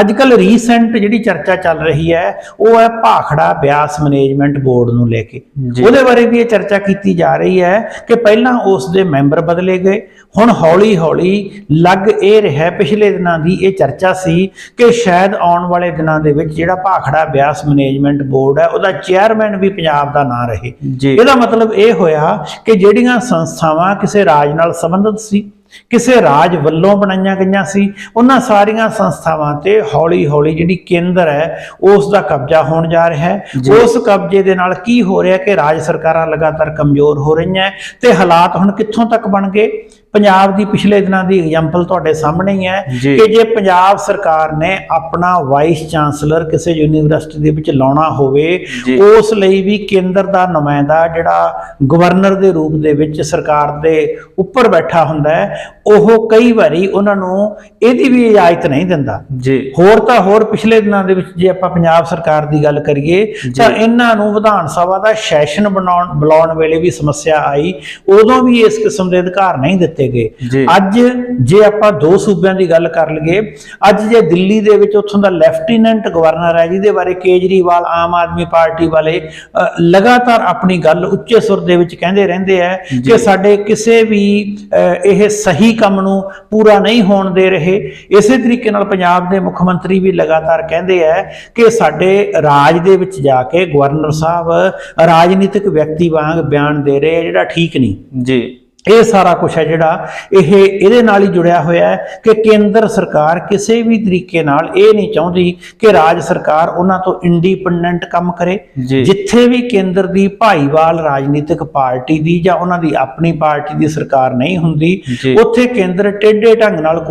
ਅੱਜ ਕੱਲ ਰੀਸੈਂਟ ਜਿਹੜੀ ਚਰਚਾ ਚੱਲ ਰਹੀ ਹੈ ਉਹ ਹੈ ਭਾਖੜਾ ਬਿਆਸ ਮੈਨੇਜਮੈਂਟ ਬੋਰਡ ਨੂੰ ਲੈ ਕੇ। ਉਹਦੇ ਬਾਰੇ ਵੀ ਇਹ ਚਰਚਾ ਕੀਤੀ ਜਾ ਰਹੀ ਹੈ ਕਿ ਪਹਿਲਾਂ ਉਸ ਦੇ ਮੈਂਬਰ ਬਦਲੇ ਗਏ, ਹੁਣ ਹੌਲੀ ਹੌਲੀ ਲੱਗ ਇਹ ਰਿਹਾ, ਪਿਛਲੇ ਦਿਨਾਂ ਦੀ ਇਹ ਚਰਚਾ ਸੀ ਕਿ ਸ਼ਾਇਦ ਆਉਣ ਵਾਲੇ ਦਿਨਾਂ ਦੇ ਵਿੱਚ ਜਿਹੜਾ ਭਾਖੜਾ ਬਿਆਸ ਮੈਨੇਜਮੈਂਟ ਬੋਰਡ ਹੈ ਉਹਦਾ ਚੇਅਰਮੈਨ ਵੀ ਪੰਜਾਬ ਦਾ ਨਾ ਰਹੇ। ਇਹਦਾ ਮਤਲਬ ਇਹ ਹੋਇਆ ਕਿ ਜਿਹੜੀਆਂ ਸੰਸਥਾਵਾਂ ਕਿਸੇ ਰਾਜ ਨਾਲ ਸੰਬੰਧਿਤ ਸੀ, ਕਿਸੇ ਰਾਜ ਵੱਲੋਂ ਬਣਾਈਆਂ ਗਈਆਂ ਸੀ, ਉਹਨਾਂ ਸਾਰੀਆਂ ਸੰਸਥਾਵਾਂ ਤੇ ਹੌਲੀ ਹੌਲੀ ਜਿਹੜੀ ਕੇਂਦਰ ਹੈ ਉਸ ਦਾ ਕਬਜ਼ਾ ਹੋਣ ਜਾ ਰਿਹਾ ਹੈ। ਉਸ ਕਬਜ਼ੇ ਦੇ ਨਾਲ ਕੀ ਹੋ ਰਿਹਾ ਕਿ ਰਾਜ ਸਰਕਾਰਾਂ ਲਗਾਤਾਰ ਕਮਜ਼ੋਰ ਹੋ ਰਹੀਆਂ, ਤੇ ਹਾਲਾਤ ਹੁਣ ਕਿੱਥੋਂ ਤੱਕ ਬਣ ਗਏ। ਪੰਜਾਬ ਦੀ ਪਿਛਲੇ ਦਿਨਾਂ ਦੀ ਐਗਜ਼ਾਮਪਲ ਤੁਹਾਡੇ ਸਾਹਮਣੇ ਹੀ ਹੈ ਕਿ ਜੇ ਪੰਜਾਬ ਸਰਕਾਰ ਨੇ ਆਪਣਾ ਵਾਈਸ ਚਾਂਸਲਰ ਕਿਸੇ ਯੂਨੀਵਰਸਿਟੀ ਦੇ ਵਿੱਚ ਲਾਉਣਾ ਹੋਵੇ, ਉਸ ਲਈ ਵੀ ਕੇਂਦਰ ਦਾ ਨੁਮਾਇੰਦਾ ਜਿਹੜਾ ਗਵਰਨਰ ਦੇ ਰੂਪ ਦੇ ਵਿੱਚ ਸਰਕਾਰ ਦੇ ਉੱਪਰ ਬੈਠਾ ਹੁੰਦਾ ਹੈ, ਉਹ ਕਈ ਵਾਰੀ ਉਹਨਾਂ ਨੂੰ ਇਹਦੀ ਵੀ ਇਜਾਜ਼ਤ ਨਹੀਂ ਦਿੰਦਾ। ਹੋਰ ਤਾਂ ਹੋਰ ਪਿਛਲੇ ਦਿਨਾਂ ਦੇ ਵਿੱਚ ਜੇ ਆਪਾਂ ਪੰਜਾਬ ਸਰਕਾਰ ਦੀ ਗੱਲ ਕਰੀਏ ਤਾਂ ਇਹਨਾਂ ਨੂੰ ਵਿਧਾਨ ਸਭਾ ਦਾ ਸੈਸ਼ਨ ਬੁਲਾਉਣ ਵੇਲੇ ਵੀ ਸਮੱਸਿਆ ਆਈ, ਉਦੋਂ ਵੀ ਇਸ ਕਿਸਮ ਦੇ ਅਧਿਕਾਰ ਨਹੀਂ ਦਿੱਤੇ ਗਏ। ਅੱਜ ਜੇ ਆਪਾਂ 2 ਸੂਬਿਆਂ ਦੀ ਗੱਲ ਕਰ ਲਈਏ, ਅੱਜ ਜੇ ਦਿੱਲੀ ਦੇ ਵਿੱਚ ਉੱਥੋਂ ਦਾ ਲੈਫਟੀਨੈਂਟ ਗਵਰਨਰ ਹੈ ਜਿਹਦੇ ਬਾਰੇ ਕੇਜਰੀਵਾਲ ਆਮ ਆਦਮੀ ਪਾਰਟੀ ਵਾਲੇ ਲਗਾਤਾਰ ਆਪਣੀ ਗੱਲ ਉੱਚੇ ਸੁਰ ਦੇ ਵਿੱਚ ਕਹਿੰਦੇ ਰਹਿੰਦੇ ਆ ਕਿ ਸਾਡੇ ਕਿਸੇ ਵੀ ਇਹ ਸਹੀ ਕੰਮ ਨੂੰ ਪੂਰਾ ਨਹੀਂ ਹੋਣ ਦੇ ਰਹੇ। ਇਸੇ ਤਰੀਕੇ ਨਾਲ ਪੰਜਾਬ ਦੇ ਮੁੱਖ ਮੰਤਰੀ ਵੀ ਲਗਾਤਾਰ ਕਹਿੰਦੇ ਆ ਕਿ ਸਾਡੇ ਰਾਜ ਦੇ ਵਿੱਚ ਜਾ ਕੇ ਗਵਰਨਰ ਸਾਹਿਬ ਰਾਜਨੀਤਿਕ ਵਿਅਕਤੀ ਵਾਂਗ ਬਿਆਨ ਦੇ ਰਹੇ ਆ, ਜਿਹੜਾ ਠੀਕ ਨਹੀਂ। ਇਹ ਸਾਰਾ ਕੁਛ ਹੈ ਜਿਹੜਾ ਇਹਦੇ ਨਾਲ ਹੀ ਜੁੜਿਆ ਹੋਇਆ ਹੈ ਕਿ ਕੇਂਦਰ ਸਰਕਾਰ ਕਿਸੇ ਵੀ ਤਰੀਕੇ ਨਾਲ ਇਹ ਨਹੀਂ ਚਾਹੁੰਦੀ ਕਿ ਰਾਜ ਸਰਕਾਰ ਉਹਨਾਂ ਤੋਂ ਇੰਡੀਪੈਂਡੈਂਟ ਕੰਮ ਕਰੇ। ਜਿੱਥੇ ਵੀ ਕੇਂਦਰ ਦੀ ਭਾਈਵਾਲ ਰਾਜਨੀਤਿਕ ਪਾਰਟੀ ਦੀ ਜਾਂ ਉਹਨਾਂ ਦੀ ਆਪਣੀ ਪਾਰਟੀ ਦੀ ਸਰਕਾਰ ਨਹੀਂ ਹੁੰਦੀ, ਉੱਥੇ ਕੇਂਦਰ ਟੇਢੇ ਢੰਗ ਨਾਲ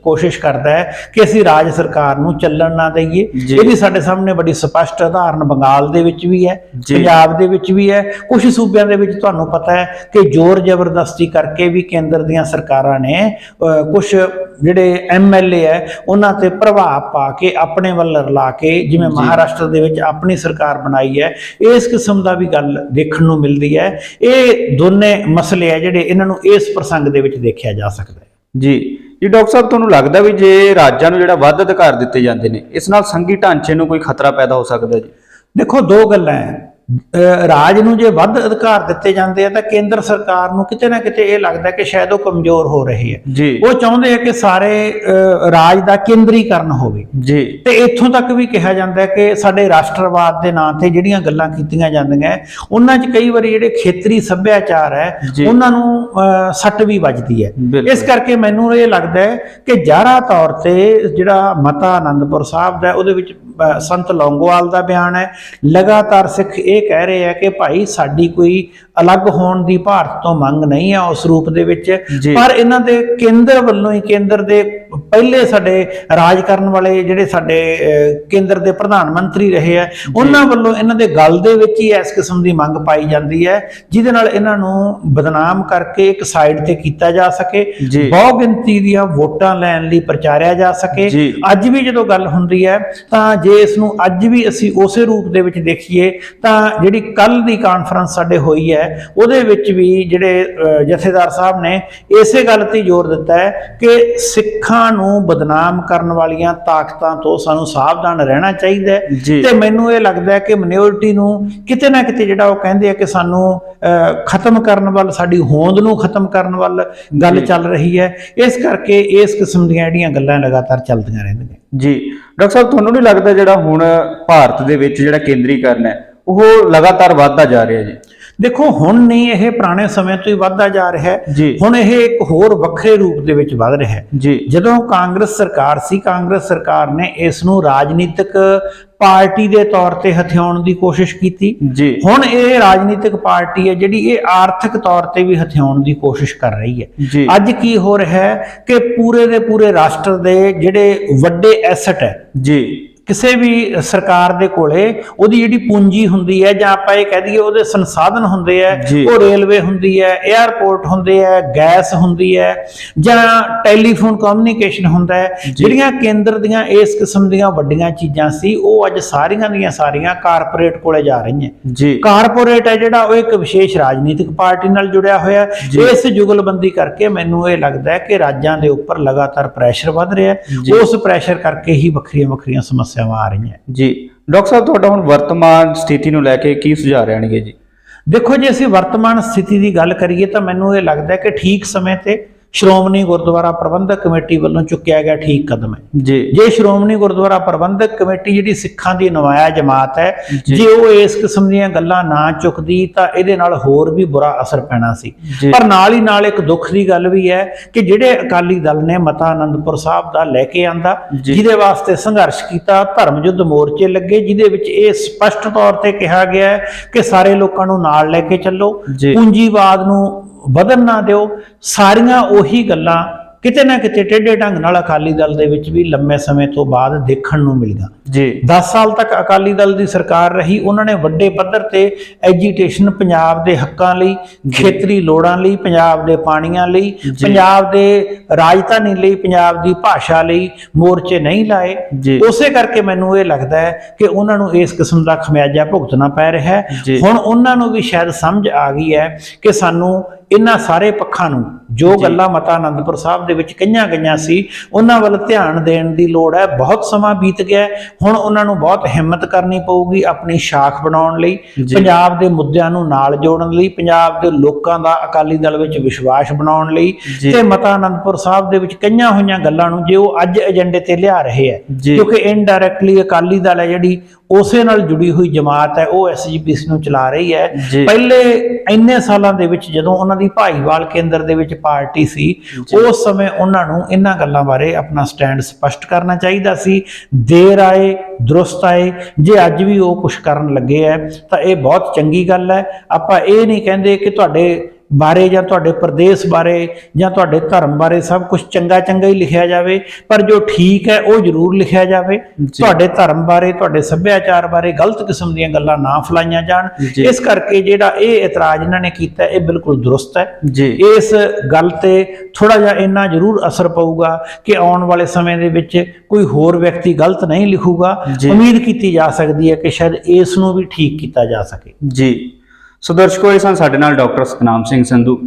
ਕੋਸ਼ਿਸ਼ ਕਰਦਾ ਹੈ ਕਿ ਅਸੀਂ ਰਾਜ ਸਰਕਾਰ ਨੂੰ ਚੱਲਣ ਨਾ ਦਈਏ। ਇਹਦੀ ਸਾਡੇ ਸਾਹਮਣੇ ਬੜੀ ਸਪਸ਼ਟ ਉਦਾਹਰਨ ਬੰਗਾਲ ਦੇ ਵਿੱਚ ਵੀ ਹੈ, ਪੰਜਾਬ ਦੇ ਵਿੱਚ ਵੀ ਹੈ। ਕੁਝ ਸੂਬਿਆਂ ਦੇ ਵਿੱਚ ਤੁਹਾਨੂੰ ਪਤਾ ਹੈ ਕਿ ਜ਼ੋਰ ਜ਼ਬਰਦਸਤੀ ਕਰਕੇ ਵੀ ਕੇਂਦਰ ਦੀਆਂ ਸਰਕਾਰਾਂ ਨੇ ਕੁਝ ਜਿਹੜੇ MLA ਹੈ ਉਹਨਾਂ ਤੇ ਪ੍ਰਭਾਵ ਪਾ ਕੇ ਆਪਣੇ ਵੱਲ ਰਲਾ ਕੇ, ਜਿਵੇਂ ਮਹਾਰਾਸ਼ਟਰ ਦੇ ਵਿੱਚ ਆਪਣੀ ਸਰਕਾਰ ਬਣਾਈ ਹੈ, ਇਸ ਕਿਸਮ ਦਾ ਵੀ ਗੱਲ ਦੇਖਣ ਨੂੰ ਮਿਲਦੀ ਹੈ। ਇਹ ਦੋਨੇ ਮਸਲੇ ਹੈ ਜਿਹੜੇ ਇਹਨਾਂ ਨੂੰ ਇਸ ਪ੍ਰਸੰਗ ਦੇ ਵਿੱਚ ਦੇਖਿਆ ਜਾ ਸਕਦਾ ਹੈ। ਜੀ ਡਾਕਟਰ ਸਾਹਿਬ, ਤੁਹਾਨੂੰ ਲੱਗਦਾ ਵੀ ਜੇ ਰਾਜਾਂ ਨੂੰ ਜਿਹੜਾ ਵੱਧ ਅਧਿਕਾਰ ਦਿੱਤੇ ਜਾਂਦੇ ਨੇ, ਇਸ ਨਾਲ ਸੰਘੀ ਢਾਂਚੇ ਨੂੰ ਕੋਈ ਖਤਰਾ ਪੈਦਾ ਹੋ ਸਕਦਾ ਜੀ? ਦੇਖੋ, 2 ਗੱਲਾਂ ਹੈ। ਰਾਜ ਨੂੰ ਜੇ ਵੱਧ ਅਧਿਕਾਰ ਦਿੱਤੇ ਜਾਂਦੇ ਆ ਤਾਂ ਕੇਂਦਰ ਸਰਕਾਰ ਨੂੰ ਕਿਤੇ ਨਾ ਕਿਤੇ ਇਹ ਲੱਗਦਾ ਕਿ ਸ਼ਾਇਦ ਉਹ ਕਮਜ਼ੋਰ ਹੋ ਰਹੀ ਹੈ। ਜੀ ਉਹ ਚਾਹੁੰਦੇ ਆ ਕਿ ਸਾਰੇ ਰਾਜ ਦਾ ਕੇਂਦਰੀਕਰਨ ਹੋਵੇ। ਜੀ ਤੇ ਇੱਥੋਂ ਤੱਕ ਵੀ ਕਿਹਾ ਜਾਂਦਾ ਹੈ ਕਿ ਸਾਡੇ ਰਾਸ਼ਟਰਵਾਦ ਦੇ ਨਾਂ ਤੇ ਜਿਹੜੀਆਂ ਗੱਲਾਂ ਕੀਤੀਆਂ ਜਾਂਦੀਆਂ ਉਹਨਾਂ 'ਚ ਕਈ ਵਾਰੀ ਜਿਹੜੇ ਖੇਤਰੀ ਸੱਭਿਆਚਾਰ ਹੈ ਉਹਨਾਂ ਨੂੰ ਸੱਟ ਵੀ ਵੱਜਦੀ ਹੈ। ਇਸ ਕਰਕੇ ਮੈਨੂੰ ਇਹ ਲੱਗਦਾ ਹੈ ਕਿ ਜ਼ਾਹਰਾ ਤੌਰ ਤੇ ਜਿਹੜਾ ਮਤਾ ਆਨੰਦਪੁਰ ਸਾਹਿਬ ਦਾ ਉਹਦੇ ਵਿੱਚ ਸੰਤ ਲੌਂਗੋਵਾਲ ਦਾ ਬਿਆਨ ਹੈ। ਲਗਾਤਾਰ ਸਿੱਖ ਇਹ ਕਹਿ ਰਹੇ ਆ ਕਿ ਭਾਈ ਸਾਡੀ ਕੋਈ ਅਲੱਗ ਹੋਣ ਦੀ ਭਾਰਤ ਤੋਂ ਮੰਗ ਨਹੀਂ ਹੈ ਉਸ ਰੂਪ ਦੇ ਵਿੱਚ, ਪਰ ਇਹਨਾਂ ਦੇ ਕੇਂਦਰ ਵੱਲੋਂ ਹੀ, ਕੇਂਦਰ ਦੇ ਪਹਿਲੇ ਸਾਡੇ ਰਾਜ ਕਰਨ ਵਾਲੇ ਜਿਹੜੇ ਸਾਡੇ ਕੇਂਦਰ ਦੇ ਪ੍ਰਧਾਨ ਮੰਤਰੀ ਰਹੇ ਆ ਉਹਨਾਂ ਵੱਲੋਂ ਇਹਨਾਂ ਦੇ ਗੱਲ ਦੇ ਵਿੱਚ ਹੀ ਇਸ ਕਿਸਮ ਦੀ ਮੰਗ ਪਾਈ ਜਾਂਦੀ ਹੈ ਜਿਹਦੇ ਨਾਲ ਇਹਨਾਂ ਨੂੰ ਬਦਨਾਮ ਕਰਕੇ ਇੱਕ ਸਾਈਡ ਤੇ ਕੀਤਾ ਜਾ ਸਕੇ, ਬਹੁ ਗਿਣਤੀ ਦੀਆਂ ਵੋਟਾਂ ਲੈਣ ਲਈ ਪ੍ਰਚਾਰਿਆ ਜਾ ਸਕੇ। ਅੱਜ ਵੀ ਜਦੋਂ ਗੱਲ ਹੁੰਦੀ ਹੈ ਤਾਂ ਜੇ ਇਸ ਨੂੰ ਅੱਜ ਵੀ ਅਸੀਂ ਉਸੇ ਰੂਪ ਦੇ ਵਿੱਚ ਦੇਖੀਏ ਤਾਂ ਜਿਹੜੀ ਕੱਲ ਦੀ ਕਾਨਫਰੰਸ ਸਾਡੇ ਹੋਈ ਹੈ ਉਹਦੇ ਵਿੱਚ ਵੀ ਜਿਹੜੇ ਜਥੇਦਾਰ ਸਾਹਿਬ ਨੇ ਇਸੇ ਗੱਲ ਤੇ ਜ਼ੋਰ ਦਿੱਤਾ ਹੈ ਕਿ ਸਿੱਖਾਂ ਨੂੰ ਬਦਨਾਮ ਕਰਨ ਵਾਲੀਆਂ ਤਾਕਤਾਂ ਤੋਂ ਸਾਨੂੰ ਸਾਵਧਾਨ ਰਹਿਣਾ ਚਾਹੀਦਾ ਹੈ। ਤੇ ਮੈਨੂੰ ਇਹ ਲੱਗਦਾ ਹੈ ਕਿ ਮਾਈਨੋਰਿਟੀ ਨੂੰ ਕਿਤੇ ਨਾ ਕਿਤੇ ਜਿਹੜਾ ਉਹ ਕਹਿੰਦੇ ਆ ਕਿ ਸਾਨੂੰ ਖਤਮ ਕਰਨ ਵੱਲ, ਸਾਡੀ ਹੋਂਦ ਨੂੰ ਖਤਮ ਕਰਨ ਵੱਲ ਗੱਲ ਚੱਲ ਰਹੀ ਹੈ। ਇਸ ਕਰਕੇ ਇਸ ਕਿਸਮ ਦੀਆਂ ਜਿਹੜੀਆਂ ਗੱਲਾਂ ਲਗਾਤਾਰ ਚੱਲਦੀਆਂ ਰਹਿੰਦੀਆਂ। ਜੀ ਡਾਕਟਰ ਸਾਹਿਬ, ਤੁਹਾਨੂੰ ਨਹੀਂ ਲੱਗਦਾ ਜਿਹੜਾ ਹੁਣ ਭਾਰਤ ਦੇ ਵਿੱਚ ਜਿਹੜਾ ਕੇਂਦਰੀਕਰਨ ਹੈ ਉਹ ਲਗਾਤਾਰ ਵੱਧਦਾ ਜਾ ਰਿਹਾ ਜੀ? ਦੇਖੋ, ਹੁਣ ਨਹੀਂ, ਇਹ ਪੁਰਾਣੇ ਸਮੇਂ ਤੋਂ ਹੀ ਵੱਧਦਾ ਜਾ ਰਿਹਾ ਹੈ। ਹੁਣ ਇਹ ਇੱਕ ਹੋਰ ਵੱਖਰੇ ਰੂਪ ਦੇ ਵਿੱਚ ਵੱਧ ਰਿਹਾ ਹੈ। ਜਦੋਂ ਕਾਂਗਰਸ ਸਰਕਾਰ ਸੀ, ਕਾਂਗਰਸ ਸਰਕਾਰ ਨੇ ਇਸ ਨੂੰ ਰਾਜਨੀਤਿਕ ਪਾਰਟੀ ਦੇ ਤੌਰ ਤੇ ਹਥਿਆਉਣ ਦੀ ਕੋਸ਼ਿਸ਼ ਕੀਤੀ। ਹੁਣ ਇਹ ਰਾਜਨੀਤਿਕ ਪਾਰਟੀ ਹੈ ਜਿਹੜੀ ਇਹ ਆਰਥਿਕ ਤੌਰ ਤੇ ਵੀ ਹਥਿਆਉਣ ਦੀ ਕੋਸ਼ਿਸ਼ ਕਰ ਰਹੀ ਹੈ। ਅੱਜ ਕੀ ਹੋ ਰਿਹਾ ਹੈ ਕਿ ਪੂਰੇ ਦੇ ਪੂਰੇ ਰਾਸ਼ਟਰ ਦੇ ਜਿਹੜੇ ਵੱਡੇ ਐਸਟ ਹੈ ਕਿਸੇ ਵੀ ਸਰਕਾਰ ਦੇ ਕੋਲੇ ਉਹਦੀ ਜਿਹੜੀ ਪੂੰਜੀ ਹੁੰਦੀ ਹੈ, ਜਾਂ ਆਪਾਂ ਇਹ ਕਹਿ ਦਈਏ ਉਹਦੇ ਸੰਸਾਧਨ ਹੁੰਦੇ ਆ, ਉਹ ਰੇਲਵੇ ਹੁੰਦੀ ਹੈ, 에ਅਰਪੋਰਟ ਹੁੰਦੇ ਆ, ਗੈਸ ਹੁੰਦੀ ਹੈ, ਜਾਂ ਟੈਲੀਫੋਨ ਕਮਿਊਨੀਕੇਸ਼ਨ ਹੁੰਦਾ ਹੈ। ਜਿਹੜੀਆਂ ਕੇਂਦਰ ਦੀਆਂ ਇਸ ਕਿਸਮ ਦੀਆਂ ਵੱਡੀਆਂ ਚੀਜ਼ਾਂ ਸੀ ਉਹ ਅੱਜ ਸਾਰੀਆਂ ਦੀਆਂ ਸਾਰੀਆਂ ਕਾਰਪੋਰੇਟ ਕੋਲੇ ਜਾ ਰਹੀਆਂ। ਕਾਰਪੋਰੇਟ ਹੈ ਜਿਹੜਾ ਉਹ ਇੱਕ ਵਿਸ਼ੇਸ਼ ਰਾਜਨੀਤਿਕ ਪਾਰਟੀ ਨਾਲ ਜੁੜਿਆ ਹੋਇਆ। ਇਸ ਜੁਗਲਬੰਦੀ ਕਰਕੇ ਮੈਨੂੰ ਇਹ ਲੱਗਦਾ ਹੈ ਕਿ ਰਾਜਾਂ ਦੇ ਉੱਪਰ ਲਗਾਤਾਰ ਪ੍ਰੈਸ਼ਰ ਵੱਧ ਰਿਹਾ ਹੈ। ਉਸ ਪ੍ਰੈਸ਼ਰ ਕਰਕੇ ਹੀ ਵੱਖਰੀਆਂ ਵੱਖਰੀਆਂ ਸਮੱਸਿਆਵਾਂ ਆ ਰਹੀਆਂ। ਜੀ ਡਾਕਟਰ ਸਾਹਿਬ, ਤੁਹਾਡਾ ਹੁਣ ਵਰਤਮਾਨ ਸਥਿਤੀ ਨੂੰ ਲੈ ਕੇ ਕੀ ਸੁਝਾਅ ਰਹਿਣਗੇ ਜੀ? ਦੇਖੋ, ਜੇ ਅਸੀਂ ਵਰਤਮਾਨ ਸਥਿਤੀ ਦੀ ਗੱਲ ਕਰੀਏ ਤਾਂ ਮੈਨੂੰ ਇਹ ਲੱਗਦਾ ਕਿ ਠੀਕ ਸਮੇਂ ਤੇ ਸ਼੍ਰੋਮਣੀ ਗੁਰਦੁਆਰਾ ਪ੍ਰਬੰਧਕ ਕਮੇਟੀ ਵੱਲੋਂ ਚੁੱਕਿਆ ਗਿਆ ਠੀਕ ਕਦਮ ਹੈ। ਜੇ ਸ਼੍ਰੋਮਣੀ ਗੁਰਦੁਆਰਾ ਪ੍ਰਬੰਧਕ ਕਮੇਟੀ ਜਿਹੜੀ ਸਿੱਖਾਂ ਦੀ ਨੁਮਾਇਆ ਜਮਾਤ ਹੈ, ਜੇ ਉਹ ਇਸ ਕਿਸਮ ਦੀਆਂ ਗੱਲਾਂ ਨਾ ਚੁੱਕਦੀ ਤਾਂ ਇਹਦੇ ਨਾਲ ਹੋਰ ਵੀ ਬੁਰਾ ਅਸਰ ਪੈਣਾ ਸੀ। ਪਰ ਨਾਲ ਹੀ ਨਾਲ ਇੱਕ ਦੁੱਖ ਦੀ ਗੱਲ ਵੀ ਹੈ ਕਿ ਜਿਹੜੇ ਅਕਾਲੀ ਦਲ ਨੇ ਮਤਾ ਆਨੰਦਪੁਰ ਸਾਹਿਬ ਦਾ ਲੈ ਕੇ ਆਂਦਾ, ਜਿਹਦੇ ਵਾਸਤੇ ਸੰਘਰਸ਼ ਕੀਤਾ, ਧਰਮ ਯੁੱਧ ਮੋਰਚੇ ਲੱਗੇ, ਜਿਹਦੇ ਵਿੱਚ ਇਹ ਸਪਸ਼ਟ ਤੌਰ ਤੇ ਕਿਹਾ ਗਿਆ ਹੈ ਕਿ ਸਾਰੇ ਲੋਕਾਂ ਨੂੰ ਨਾਲ ਲੈ ਕੇ ਚੱਲੋ, ਪੂੰਜੀਵਾਦ ਨੂੰ ਵਧਣ ਨਾ ਦਿਓ। ਸਾਰੀਆਂ ਉਹੀ ਗੱਲਾਂ ਕਿਤੇ ਨਾ ਕਿਤੇ ਟੇਢੇ ਢੰਗ ਨਾਲ ਅਕਾਲੀ ਦਲ ਦੇ ਵਿੱਚ ਵੀ ਲੰਮੇ ਸਮੇਂ ਤੋਂ ਬਾਅਦ ਦੇਖਣ ਨੂੰ ਮਿਲੀਆਂ। 10 ਸਾਲ ਤੱਕ ਅਕਾਲੀ ਦਲ ਦੀ ਸਰਕਾਰ ਰਹੀ। ਉਹਨਾਂ ਨੇ ਵੱਡੇ ਪੱਧਰ ਤੇ ਐਜੀਟੇਸ਼ਨ, ਪੰਜਾਬ ਦੇ ਹੱਕਾਂ ਲਈ, ਖੇਤਰੀ ਲੋੜਾਂ ਲਈ, ਪੰਜਾਬ ਦੇ ਪਾਣੀਆਂ ਲਈ, ਪੰਜਾਬ ਦੇ ਰਾਜਧਾਨੀ ਲਈ, ਪੰਜਾਬ ਦੀ ਭਾਸ਼ਾ ਲਈ ਮੋਰਚੇ ਨਹੀਂ ਲਾਏ। ਉਸੇ ਕਰਕੇ ਮੈਨੂੰ ਇਹ ਲੱਗਦਾ ਹੈ ਕਿ ਉਹਨਾਂ ਨੂੰ ਇਸ ਕਿਸਮ ਦਾ ਖਮਿਆਜਾ ਭੁਗਤਣਾ ਪੈ ਰਿਹਾ ਹੈ। ਹੁਣ ਉਹਨਾਂ ਨੂੰ ਵੀ ਸ਼ਾਇਦ ਸਮਝ ਆ ਗਈ ਹੈ ਕਿ ਸਾਨੂੰ ਇਹਨਾਂ ਸਾਰੇ ਪੱਖਾਂ ਨੂੰ, ਜੋ ਗੱਲਾਂ ਮਤਾ ਆਨੰਦਪੁਰ ਸਾਹਿਬ ਦੇ ਵਿੱਚ ਕਹੀਆਂ ਗਈਆਂ ਸੀ, ਉਹਨਾਂ ਵੱਲ ਧਿਆਨ ਦੇਣ ਦੀ ਲੋੜ ਹੈ। ਬਹੁਤ ਸਮਾਂ ਬੀਤ ਗਿਆ, ਹੁਣ ਉਹਨਾਂ ਨੂੰ ਬਹੁਤ ਹਿੰਮਤ ਕਰਨੀ ਪਊਗੀ ਆਪਣੀ ਸ਼ਾਖ ਬਣਾਉਣ ਲਈ, ਪੰਜਾਬ ਦੇ ਮੁੱਦਿਆਂ ਨੂੰ ਨਾਲ ਜੋੜਨ ਲਈ, ਪੰਜਾਬ ਦੇ ਲੋਕਾਂ ਦਾ ਅਕਾਲੀ ਦਲ ਵਿੱਚ ਵਿਸ਼ਵਾਸ ਬਣਾਉਣ ਲਈ। ਤੇ ਮਤਾ ਆਨੰਦਪੁਰ ਸਾਹਿਬ ਦੇ ਵਿੱਚ ਕਈਆਂ ਹੋਈਆਂ ਗੱਲਾਂ ਨੂੰ ਜੇ ਉਹ ਅੱਜ ਏਜੰਡੇ ਤੇ ਲਿਆ ਰਹੇ ਹੈ, ਕਿਉਂਕਿ ਇਨਡਾਇਰੈਕਟਲੀ ਅਕਾਲੀ ਦਲ ਹੈ ਜਿਹੜੀ ਉਸੇ ਨਾਲ ਜੁੜੀ ਹੋਈ ਜਮਾਤ ਹੈ, ਉਹ SGPC ਨੂੰ ਚਲਾ ਰਹੀ ਹੈ। ਪਹਿਲੇ ਇੰਨੇ ਸਾਲਾਂ ਦੇ ਵਿੱਚ ਜਦੋਂ ਉਹਨਾਂ ਦੀ ਭਾਈਵਾਲ ਕੇਂਦਰ ਦੇ ਵਿੱਚ ਪਾਰਟੀ ਸੀ, ਉਸ ਸਮੇਂ ਉਹਨਾਂ ਨੂੰ ਇਹਨਾਂ ਗੱਲਾਂ ਬਾਰੇ ਆਪਣਾ ਸਟੈਂਡ ਸਪਸ਼ਟ ਕਰਨਾ ਚਾਹੀਦਾ ਸੀ। ਦੇਰ ਆਏ ਦਰੁਸਤ ਆਏ, ਜੇ ਅੱਜ ਵੀ ਉਹ ਕੁਛ ਕਰਨ ਲੱਗੇ ਹੈ ਤਾਂ ਇਹ ਬਹੁਤ ਚੰਗੀ ਗੱਲ ਹੈ। ਆਪਾਂ ਇਹ ਨਹੀਂ ਕਹਿੰਦੇ ਕਿ ਤੁਹਾਡੇ ਬਾਰੇ ਜਾਂ ਤੁਹਾਡੇ ਪ੍ਰਦੇਸ਼ ਬਾਰੇ ਜਾਂ ਤੁਹਾਡੇ ਧਰਮ ਬਾਰੇ ਸਭ ਕੁਝ ਚੰਗਾ ਚੰਗਾ ਹੀ ਲਿਖਿਆ ਜਾਵੇ, ਪਰ ਜੋ ਠੀਕ ਹੈ ਉਹ ਜ਼ਰੂਰ ਲਿਖਿਆ ਜਾਵੇ। ਤੁਹਾਡੇ ਧਰਮ ਬਾਰੇ, ਤੁਹਾਡੇ ਸੱਭਿਆਚਾਰ ਬਾਰੇ ਗਲਤ ਕਿਸਮ ਦੀਆਂ ਗੱਲਾਂ ਨਾ ਫੈਲਾਈਆਂ ਜਾਣ। ਇਸ ਕਰਕੇ ਜਿਹੜਾ ਇਹ ਇਤਰਾਜ਼ ਇਹਨਾਂ ਨੇ ਕੀਤਾ ਇਹ ਬਿਲਕੁਲ ਦੁਰਸਤ ਹੈ। ਇਸ ਗੱਲ ਤੇ ਥੋੜਾ ਜਿਹਾ ਇੰਨਾ ਜ਼ਰੂਰ ਅਸਰ ਪਊਗਾ ਕਿ ਆਉਣ ਵਾਲੇ ਸਮੇਂ ਦੇ ਵਿੱਚ ਕੋਈ ਹੋਰ ਵਿਅਕਤੀ ਗਲਤ ਨਹੀਂ ਲਿਖੂਗਾ। ਉਮੀਦ ਕੀਤੀ ਜਾ ਸਕਦੀ ਹੈ ਕਿ ਸ਼ਾਇਦ ਇਸ ਨੂੰ ਵੀ ਠੀਕ ਕੀਤਾ ਜਾ ਸਕੇ। ਸੋ ਦਰਸ਼ਕੋ, ਇਹ ਸਨ ਸਾਡੇ ਨਾਲ ਡਾਕਟਰ ਸਤਨਾਮ ਸਿੰਘ ਸੰਧੂ।